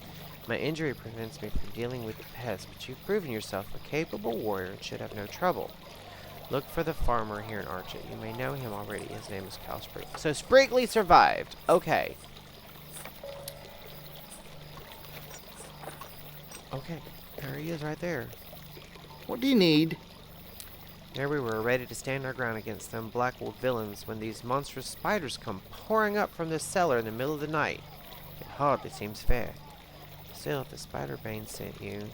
My injury prevents me from dealing with the pests, but you've proven yourself a capable warrior and should have no trouble. Look for the farmer here in Archet. You may know him already. His name is Cal Sprigg. So Sprigley survived. Okay. Okay. There he is right there. What do you need? There we were, ready to stand our ground against them Blackwood villains when these monstrous spiders come pouring up from this cellar in the middle of the night. It hardly seems fair. Still, if the Spider-Bane sent you,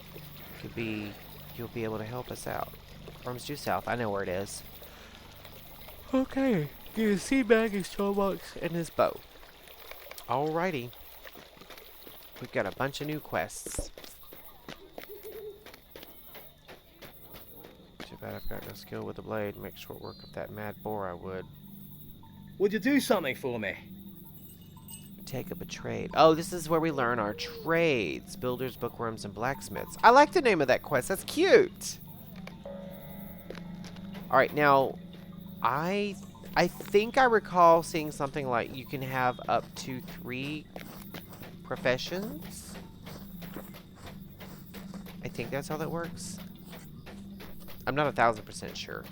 you'll be able to help us out. Farm's due south. I know where it is. Okay. Get his seed bag, his toolbox, and his bow. Alrighty. We've got a bunch of new quests. Too bad I've got no skill with the blade. Make short work of that mad boar, I would. Would you do something for me? Take up a trade. Oh, this is where we learn our trades. Builders, bookworms, and blacksmiths. I like the name of that quest. That's cute. Alright, now, I think I recall seeing something like you can have up to 3 professions. I think that's how that works. I'm not 1000% sure.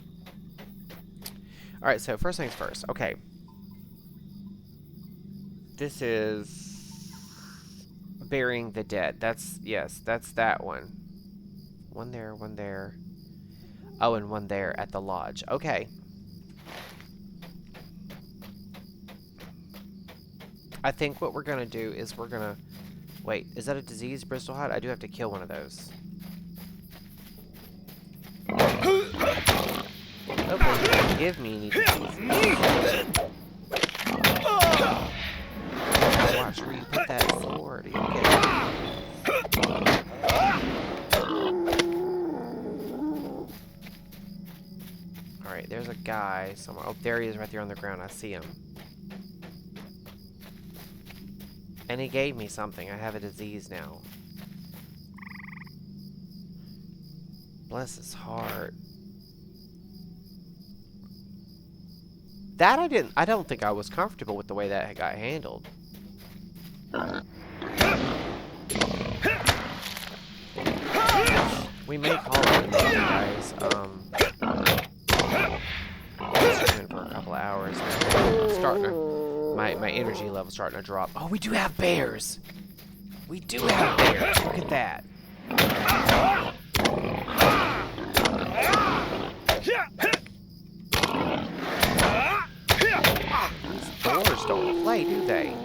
Alright, so first things first. Okay. This is burying the dead. Yes, that's that one. One there, one there. Oh, and one there at the lodge. Okay. I think what we're gonna do is we're gonna... Wait, is that a diseased bristlehead? I do have to kill one of those. Hopefully he doesn't give me any diseases. Watch where you put that sword. You get it. Alright, there's a guy somewhere. Oh, there he is right there on the ground. I see him. And he gave me something. I have a disease now. Bless his heart. That I don't think I was comfortable with the way that got handled. We may call it guys. It's been for a couple of hours now. Starting to, my energy level's starting to drop. Oh, we do have bears. We do have bears. Look at that. These doors don't play, do they?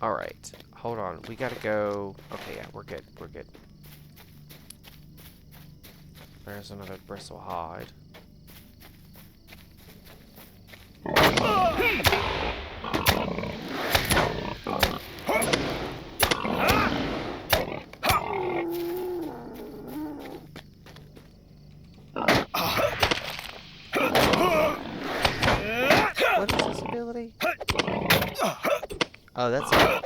Alright, hold on. We gotta go. Okay, yeah, we're good. We're good. There's another bristle hide. What is this ability? Oh, that's a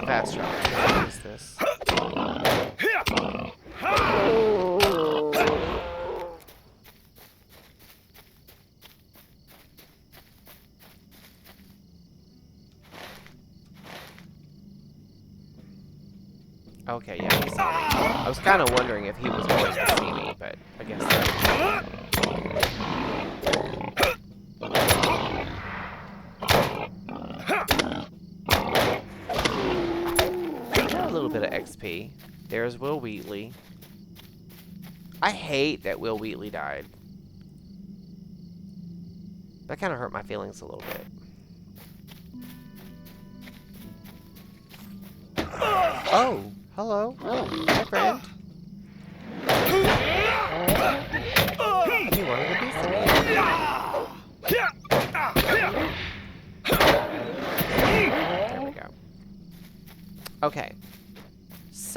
fast travel. What is this? Okay, yeah, he saw me. I was kind of wondering if he was going to see me, but I guess so. A little bit of XP. There's Will Wheatley. I hate that Will Wheatley died. That kind of hurt my feelings a little bit. Oh, hello. Hi, friend.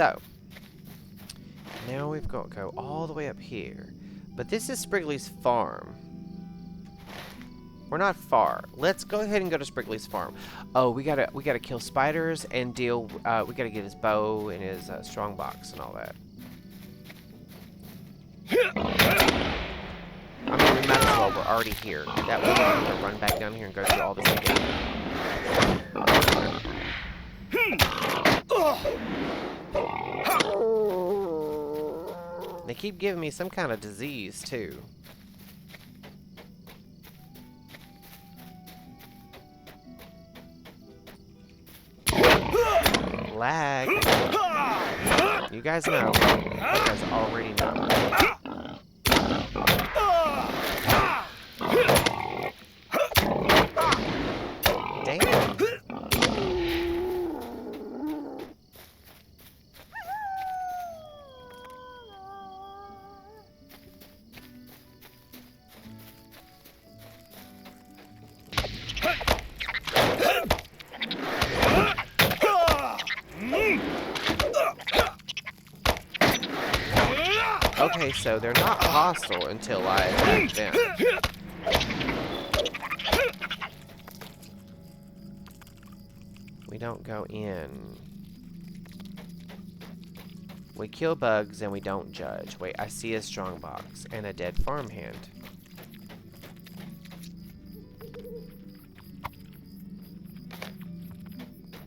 So, now we've got to go all the way up here. But this is Spriggly's farm. We're not far. Let's go ahead and go to Spriggly's farm. Oh, we gotta kill spiders and deal. We gotta get his bow and his strongbox and all that. I mean, we might as well. We're already here. That way we don't have to run back down here and go through all this again. They keep giving me some kind of disease, too. Lag. You guys know. You guys already know. Damn. Okay, so they're not hostile until I attack them. We don't go in. We kill bugs and we don't judge. Wait, I see a strongbox and a dead farmhand.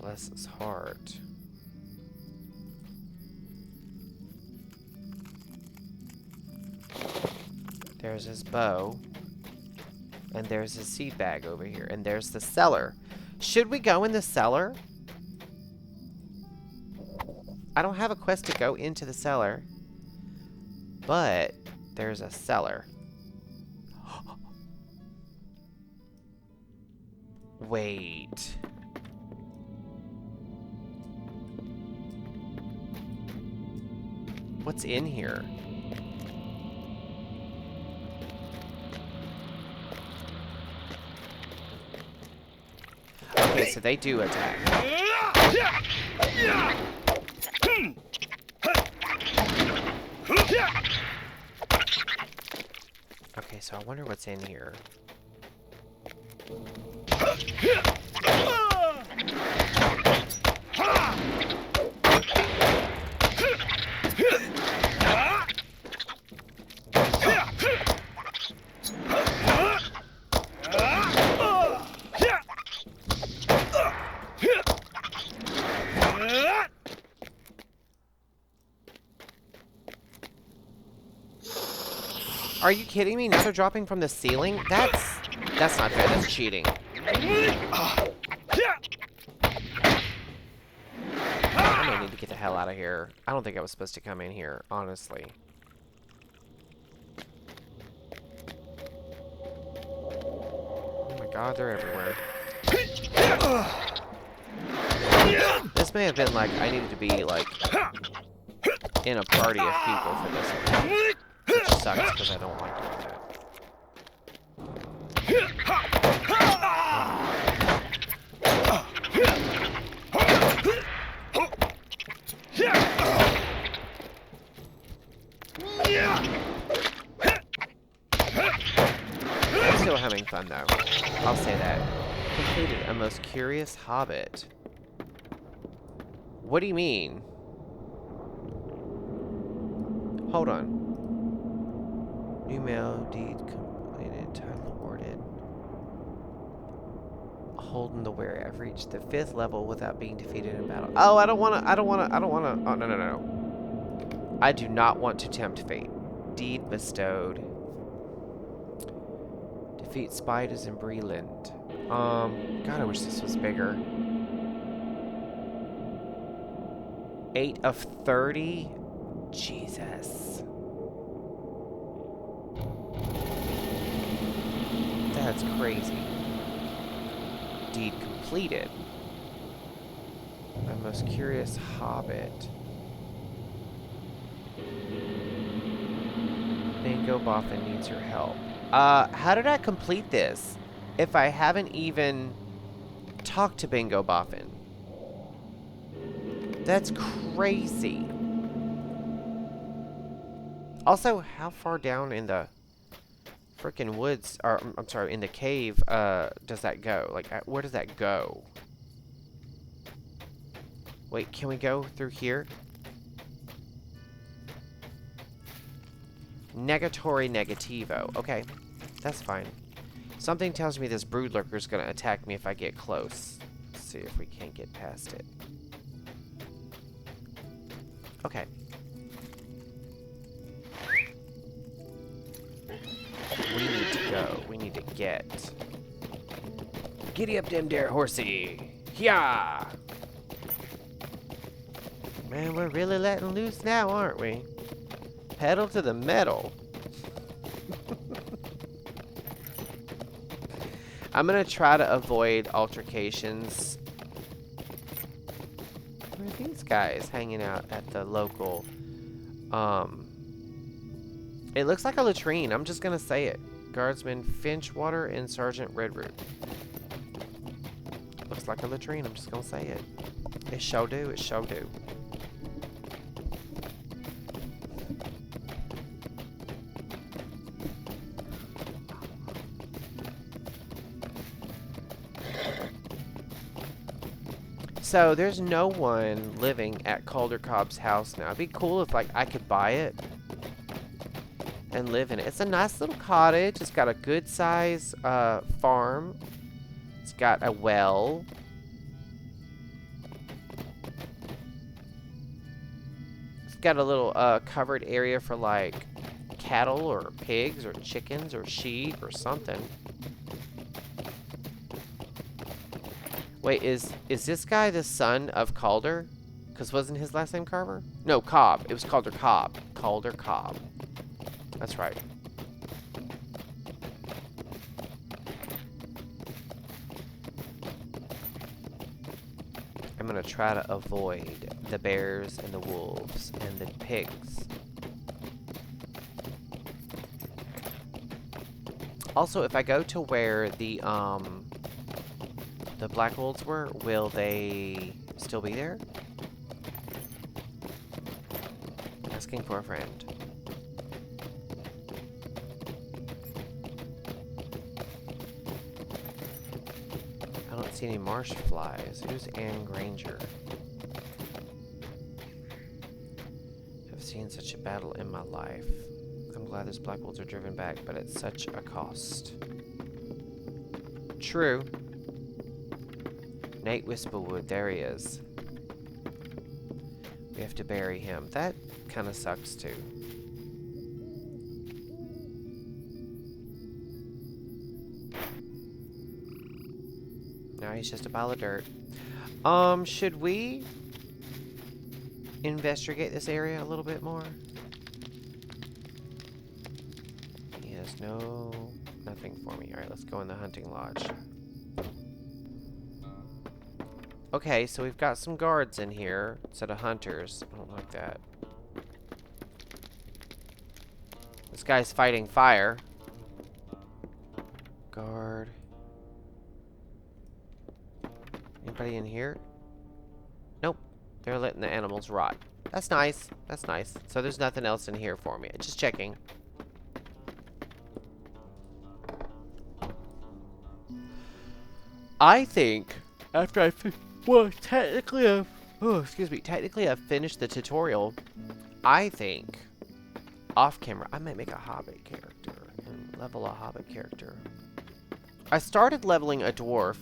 Bless his heart. There's his bow. And there's his seed bag over here. And there's the cellar. Should we go in the cellar? I don't have a quest to go into the cellar. But there's a cellar. Wait. What's in here? Okay, so they do attack. Okay, so I wonder what's in here. Are you kidding me? Now they're dropping from the ceiling? That's not fair. That's cheating. I may need to get the hell out of here. I don't think I was supposed to come in here, honestly. Oh my god, they're everywhere. This may have been like, I needed to be like in a party of people for this one. Which sucks because I don't like doing that. I'm still having fun though. I'll say that. Completed a most curious hobbit. What do you mean? Hold on. New mail deed completed. Title awarded. Holding the wear. I've reached the 5th level without being defeated in battle. Oh, I don't wanna. Oh, no. I do not want to tempt fate. Deed bestowed. Defeat spiders in Breland. God, I wish this was bigger. 8 of 30? Jesus. That's crazy. Deed completed. My most curious hobbit. Bingo Boffin needs your help. How did I complete this if I haven't even talked to Bingo Boffin? That's crazy. Also, how far down in the freaking woods, or I'm sorry, in the cave, does that go? Like, where does that go? Wait, can we go through here? Negatory negativo. Okay, that's fine. Something tells me this brood lurker is going to attack me if I get close. Let's see if we can't get past it. Okay. We need to go. We need to get. Giddy up, dem dare horsey. Yeah. Man, we're really letting loose now, aren't we? Pedal to the metal. I'm gonna try to avoid altercations. Where are these guys hanging out at the local? It looks like a latrine. I'm just gonna say it. Guardsman Finchwater and Sergeant Redroot. Looks like a latrine. I'm just gonna say it. It sure do. It sure do. So there's no one living at Calder Cobb's house now. It'd be cool if like I could buy it and live in it. It's a nice little cottage. It's got a good size farm. It's got a well. It's got a little covered area for like cattle or pigs or chickens or sheep or something. Wait, is this guy the son of Calder? Because wasn't his last name Carver? No, Cobb. It was Calder Cobb. Calder Cobb. That's right. I'm going to try to avoid the bears and the wolves and the pigs. Also, if I go to where the Black Wolves were, will they still be there? Asking for a friend. I don't see any marsh flies. Who's Anne Granger? I've seen such a battle in my life. I'm glad those Black Wolves are driven back, but at such a cost. True. Nate Whisperwood, there he is. We have to bury him. That kind of sucks too. Now he's just a pile of dirt. Should we investigate this area a little bit more? He has nothing for me. Alright, let's go in the hunting lodge. Okay, so we've got some guards in here instead of hunters. I don't like that. This guy's fighting fire. Guard. Anybody in here? Nope. They're letting the animals rot. That's nice. That's nice. So there's nothing else in here for me. Just checking. I think after I technically I've finished the tutorial. I think off camera I might make a hobbit character and level a hobbit character. I started leveling a dwarf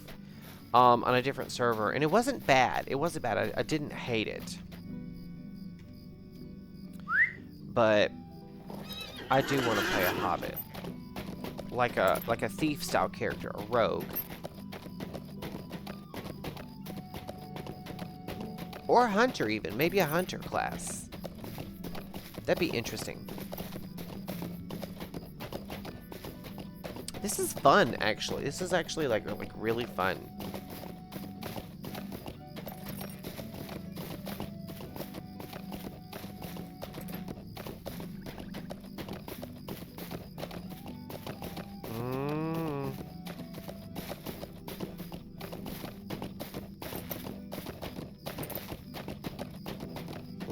on a different server, and it wasn't bad. It wasn't bad. I didn't hate it. But I do want to play a hobbit. Like a thief style character, a rogue. Or a hunter even. Maybe a hunter class. That'd be interesting. This is fun, actually. This is actually like really fun.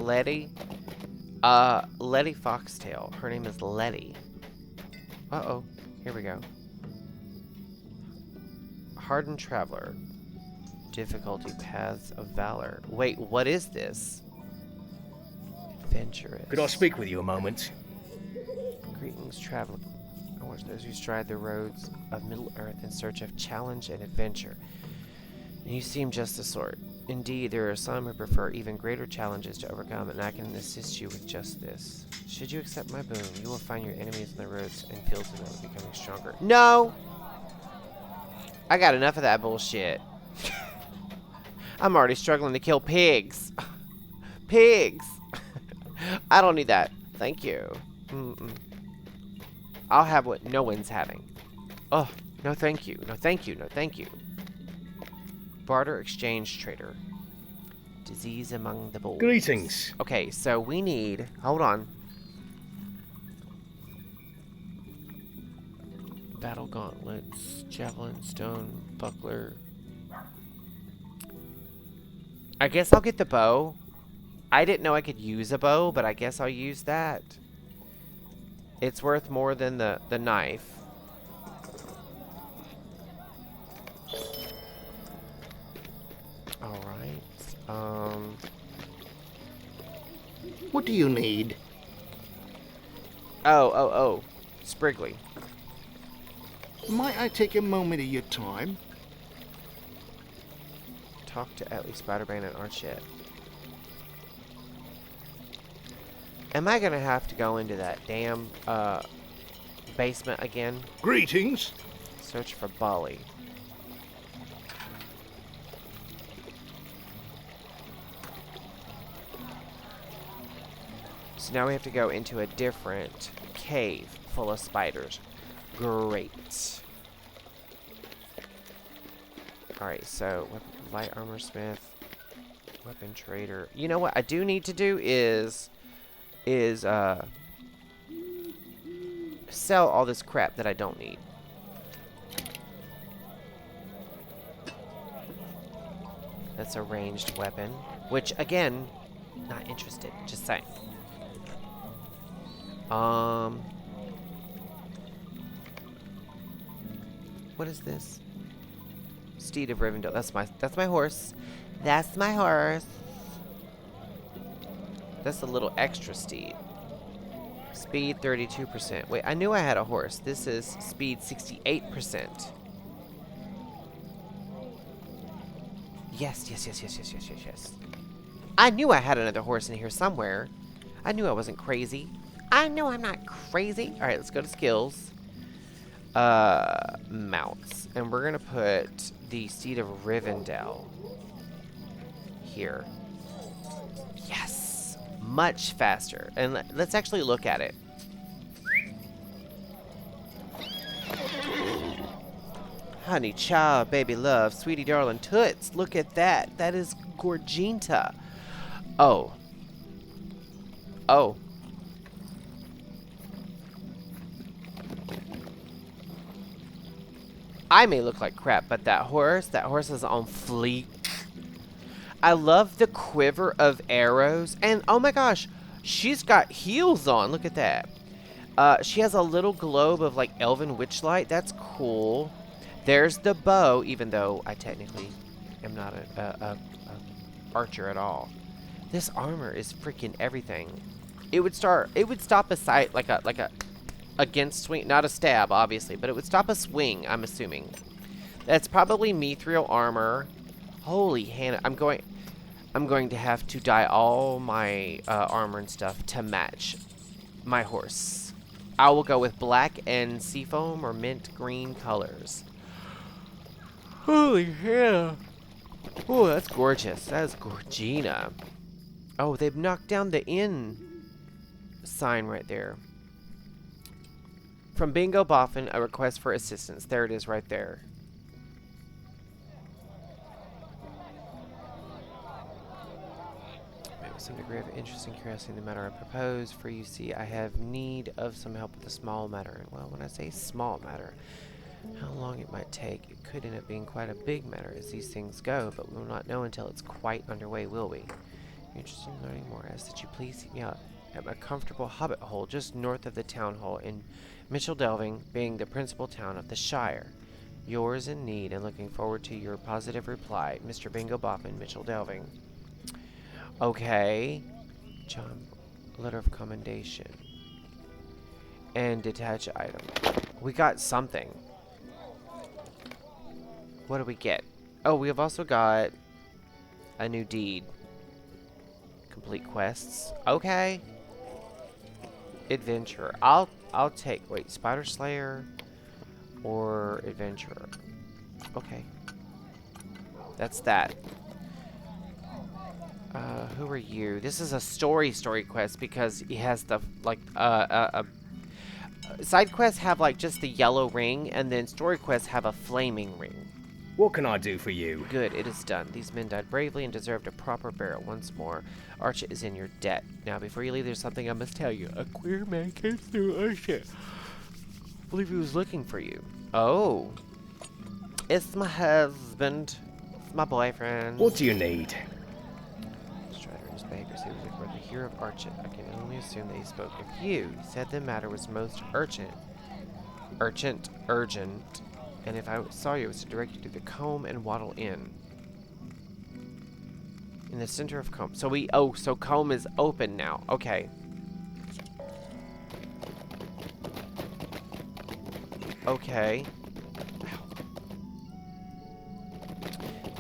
Letty. Letty Foxtail. Her name is Letty. Uh-oh. Here we go. Hardened Traveler. Difficulty Paths of Valor. Wait, what is this? Adventurous. Could I speak with you a moment? Greetings, traveler. I watch those who stride the roads of Middle Earth in search of challenge and adventure. And you seem just the sort. Indeed, there are some who prefer even greater challenges to overcome, and I can assist you with just this. Should you accept my boon, you will find your enemies on the roads and fields of them becoming stronger. No! I got enough of that bullshit. I'm already struggling to kill pigs. Pigs! I don't need that. Thank you. I'll have what no one's having. Oh, no thank you. No thank you. No thank you. Barter exchange trader. Disease among the bulls. Greetings. Okay, so we need... Hold on. Battle gauntlets. Javelin, stone, buckler. I guess I'll get the bow. I didn't know I could use a bow, but I guess I'll use that. It's worth more than the knife. Alright. What do you need? Oh. Spriggly. Might I take a moment of your time? Talk to at least Spider-Man and Archet. Am I gonna have to go into that damn basement again? Greetings. Search for Bali. So now we have to go into a different cave full of spiders. Great. Alright, so light armor smith, weapon trader. You know what I do need to do is sell all this crap that I don't need. That's a ranged weapon, which again, not interested, just saying. What is this? Steed of Rivendell. That's my horse. That's my horse. That's a little extra steed. Speed 32%. Wait, I knew I had a horse. This is speed 68%. Yes. I knew I had another horse in here somewhere. I knew I wasn't crazy. I know I'm not crazy. Alright, let's go to skills. Mounts. And we're gonna put the Steed of Rivendell here. Yes! Much faster. And let's actually look at it. Honey, child, baby love, sweetie darling toots. Look at that. That is Gorginta. Oh. I may look like crap, but that horse is on fleek. I love the quiver of arrows. And, oh my gosh, she's got heels on. Look at that. She has a little globe of, like, elven witchlight. That's cool. There's the bow, even though I technically am not a archer at all. This armor is freaking everything. It would stop a sight like a against swing, not a stab, obviously, but it would stop a swing, I'm assuming. That's probably mithril armor. Holy Hannah, I'm going to have to dye all my armor and stuff to match my horse. I will go with black and seafoam or mint green colors. Holy hell. Oh, that's gorgeous. That is Gorgina. Oh, they've knocked down the inn sign right there. From Bingo Boffin, a request for assistance. There it is right there. With some degree of interest and curiosity in the matter I propose, for you see, I have need of some help with a small matter. And well, when I say small matter, how long it might take, it could end up being quite a big matter as these things go, but we will not know until it's quite underway, will we? You're interested in learning more. I ask that you please seek me out at my comfortable hobbit hole just north of the town hall in Mitchell Delving, being the principal town of the Shire. Yours in need and looking forward to your positive reply, Mr. Bingo Boppin, Mitchell Delving. Okay. John, letter of commendation. And detach item. We got something. What do we get? Oh, we have also got a new deed. Complete quests. Okay. Adventurer. I'll take, wait, Spider Slayer or Adventurer. Okay. That's that. Who are you? This is a story quest because he has the, like, side quests have, like, just the yellow ring, and then story quests have a flaming ring. What can I do for you? Good, it is done. These men died bravely and deserved a proper burial once more. Archet is in your debt. Now, before you leave, there's something I must tell you. A queer man came through Archet. I believe he was looking for you. Oh. It's my husband. It's my boyfriend. What do you need? Strider and his beggars. He was reported to hear of Archet. I can only assume that he spoke of you. He said the matter was most urgent. Urgent. And if I saw you, it was to direct you to the Comb and Wattle Inn. In the center of Comb. So Comb is open now. Okay. Okay.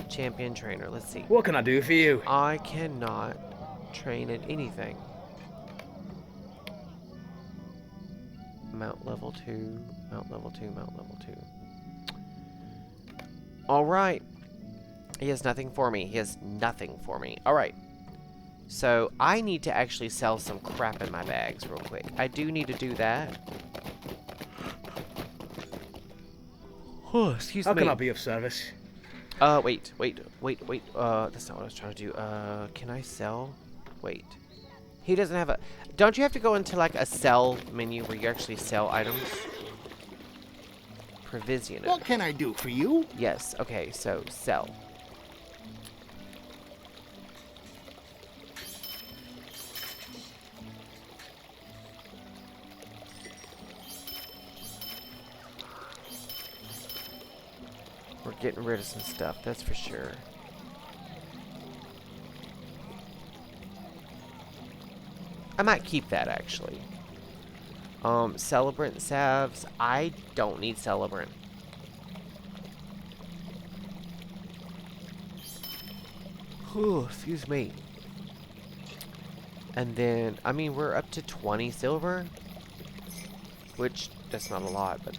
Champion trainer. Let's see. What can I do for you? I cannot train at anything. Mount level 2. Mount level 2. Mount level 2. Alright. He has nothing for me. Alright. So, I need to actually sell some crap in my bags real quick. I do need to do that. Oh, excuse me. How can I be of service? Wait. That's not what I was trying to do. Can I sell? Wait. He doesn't have a... Don't you have to go into, like, a sell menu where you actually sell items? Provision. What can I do for you? Yes, okay, so sell. We're getting rid of some stuff, that's for sure. I might keep that, actually. Celebrant salves. I don't need celebrant. Whew, excuse me. And then, I mean, we're up to 20 silver. Which, that's not a lot, but...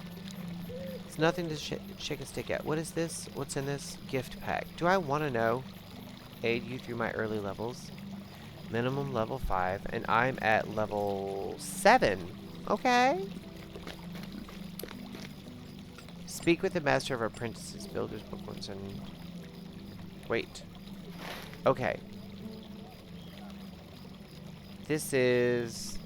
It's nothing to shake a stick at. What is this? What's in this gift pack? Do I want to know? Aid you through my early levels. Minimum level 5. And I'm at level 7. Okay. Speak with the master of apprentices, builders, bookworms, and... Wait. Okay. This is...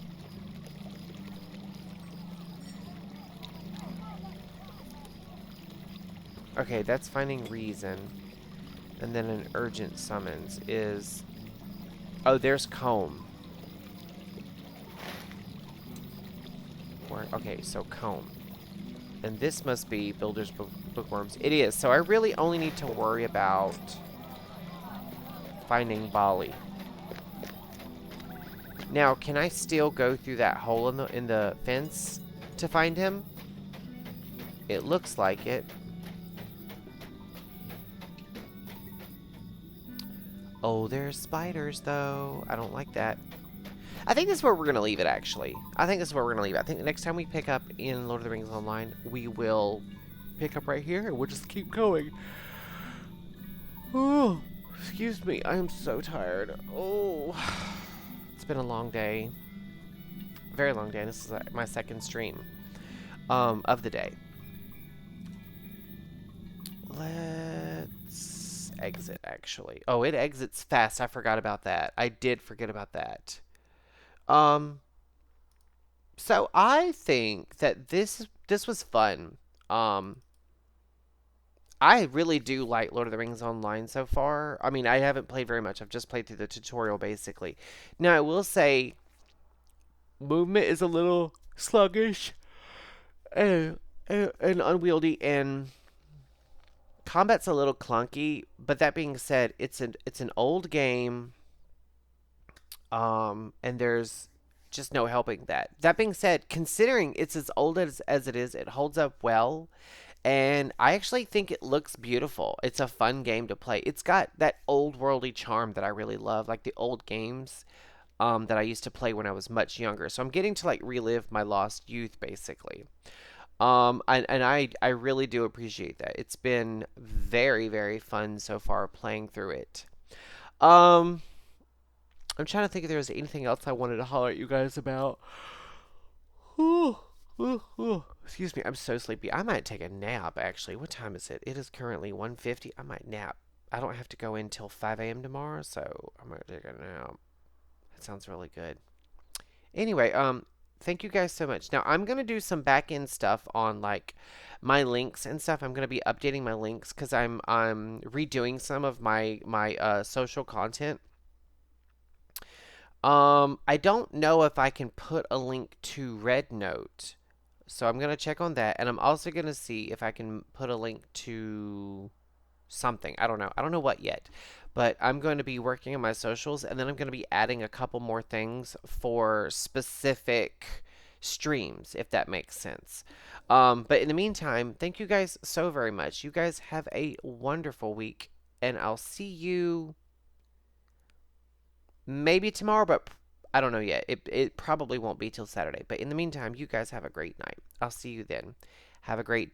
Okay, that's finding reason. And then an urgent summons is... Oh, there's Comb. Okay, so Comb. And this must be Builder's Bookworms. It is. So I really only need to worry about finding Bali. Now, can I still go through that hole in the fence to find him? It looks like it. Oh, there's spiders, though. I don't like that. I think this is where we're going to leave it, actually. I think the next time we pick up in Lord of the Rings Online, we will pick up right here, and we'll just keep going. Oh, excuse me. I am so tired. Oh, it's been a long day. A very long day. This is my second stream of the day. Let's exit, actually. Oh, it exits fast. I forgot about that. I did forget about that. So I think that this was fun. I I really do like Lord of the Rings Online so far. I mean, I haven't played very much. I've just played through the tutorial, basically. Now, I will say, movement is a little sluggish and unwieldy, and combat's a little clunky. But that being said, it's an old game, and there's just no helping that. That being said, considering it's as old as it is, it holds up well. And I actually think it looks beautiful. It's a fun game to play. It's got that old worldy charm that I really love, like the old games that I used to play when I was much younger. So I'm getting to like relive my lost youth, basically. I really do appreciate that. It's been very, very fun so far playing through it. I'm trying to think if there was anything else I wanted to holler at you guys about. Excuse me, I'm so sleepy. I might take a nap, actually. What time is it? It is currently 1:50. I might nap. I don't have to go in till 5 a.m. tomorrow, so I might take a nap. That sounds really good. Anyway, thank you guys so much. Now, I'm going to do some back-end stuff on, like, my links and stuff. I'm going to be updating my links because I'm redoing some of my social content. I don't know if I can put a link to Red Note, so I'm going to check on that, and I'm also going to see if I can put a link to something. I don't know. I don't know what yet, but I'm going to be working on my socials, and then I'm going to be adding a couple more things for specific streams, if that makes sense. But in the meantime, thank you guys so very much. You guys have a wonderful week, and I'll see you maybe tomorrow, but I don't know yet. It probably won't be till Saturday. But in the meantime, you guys have a great night. I'll see you then. Have a great day.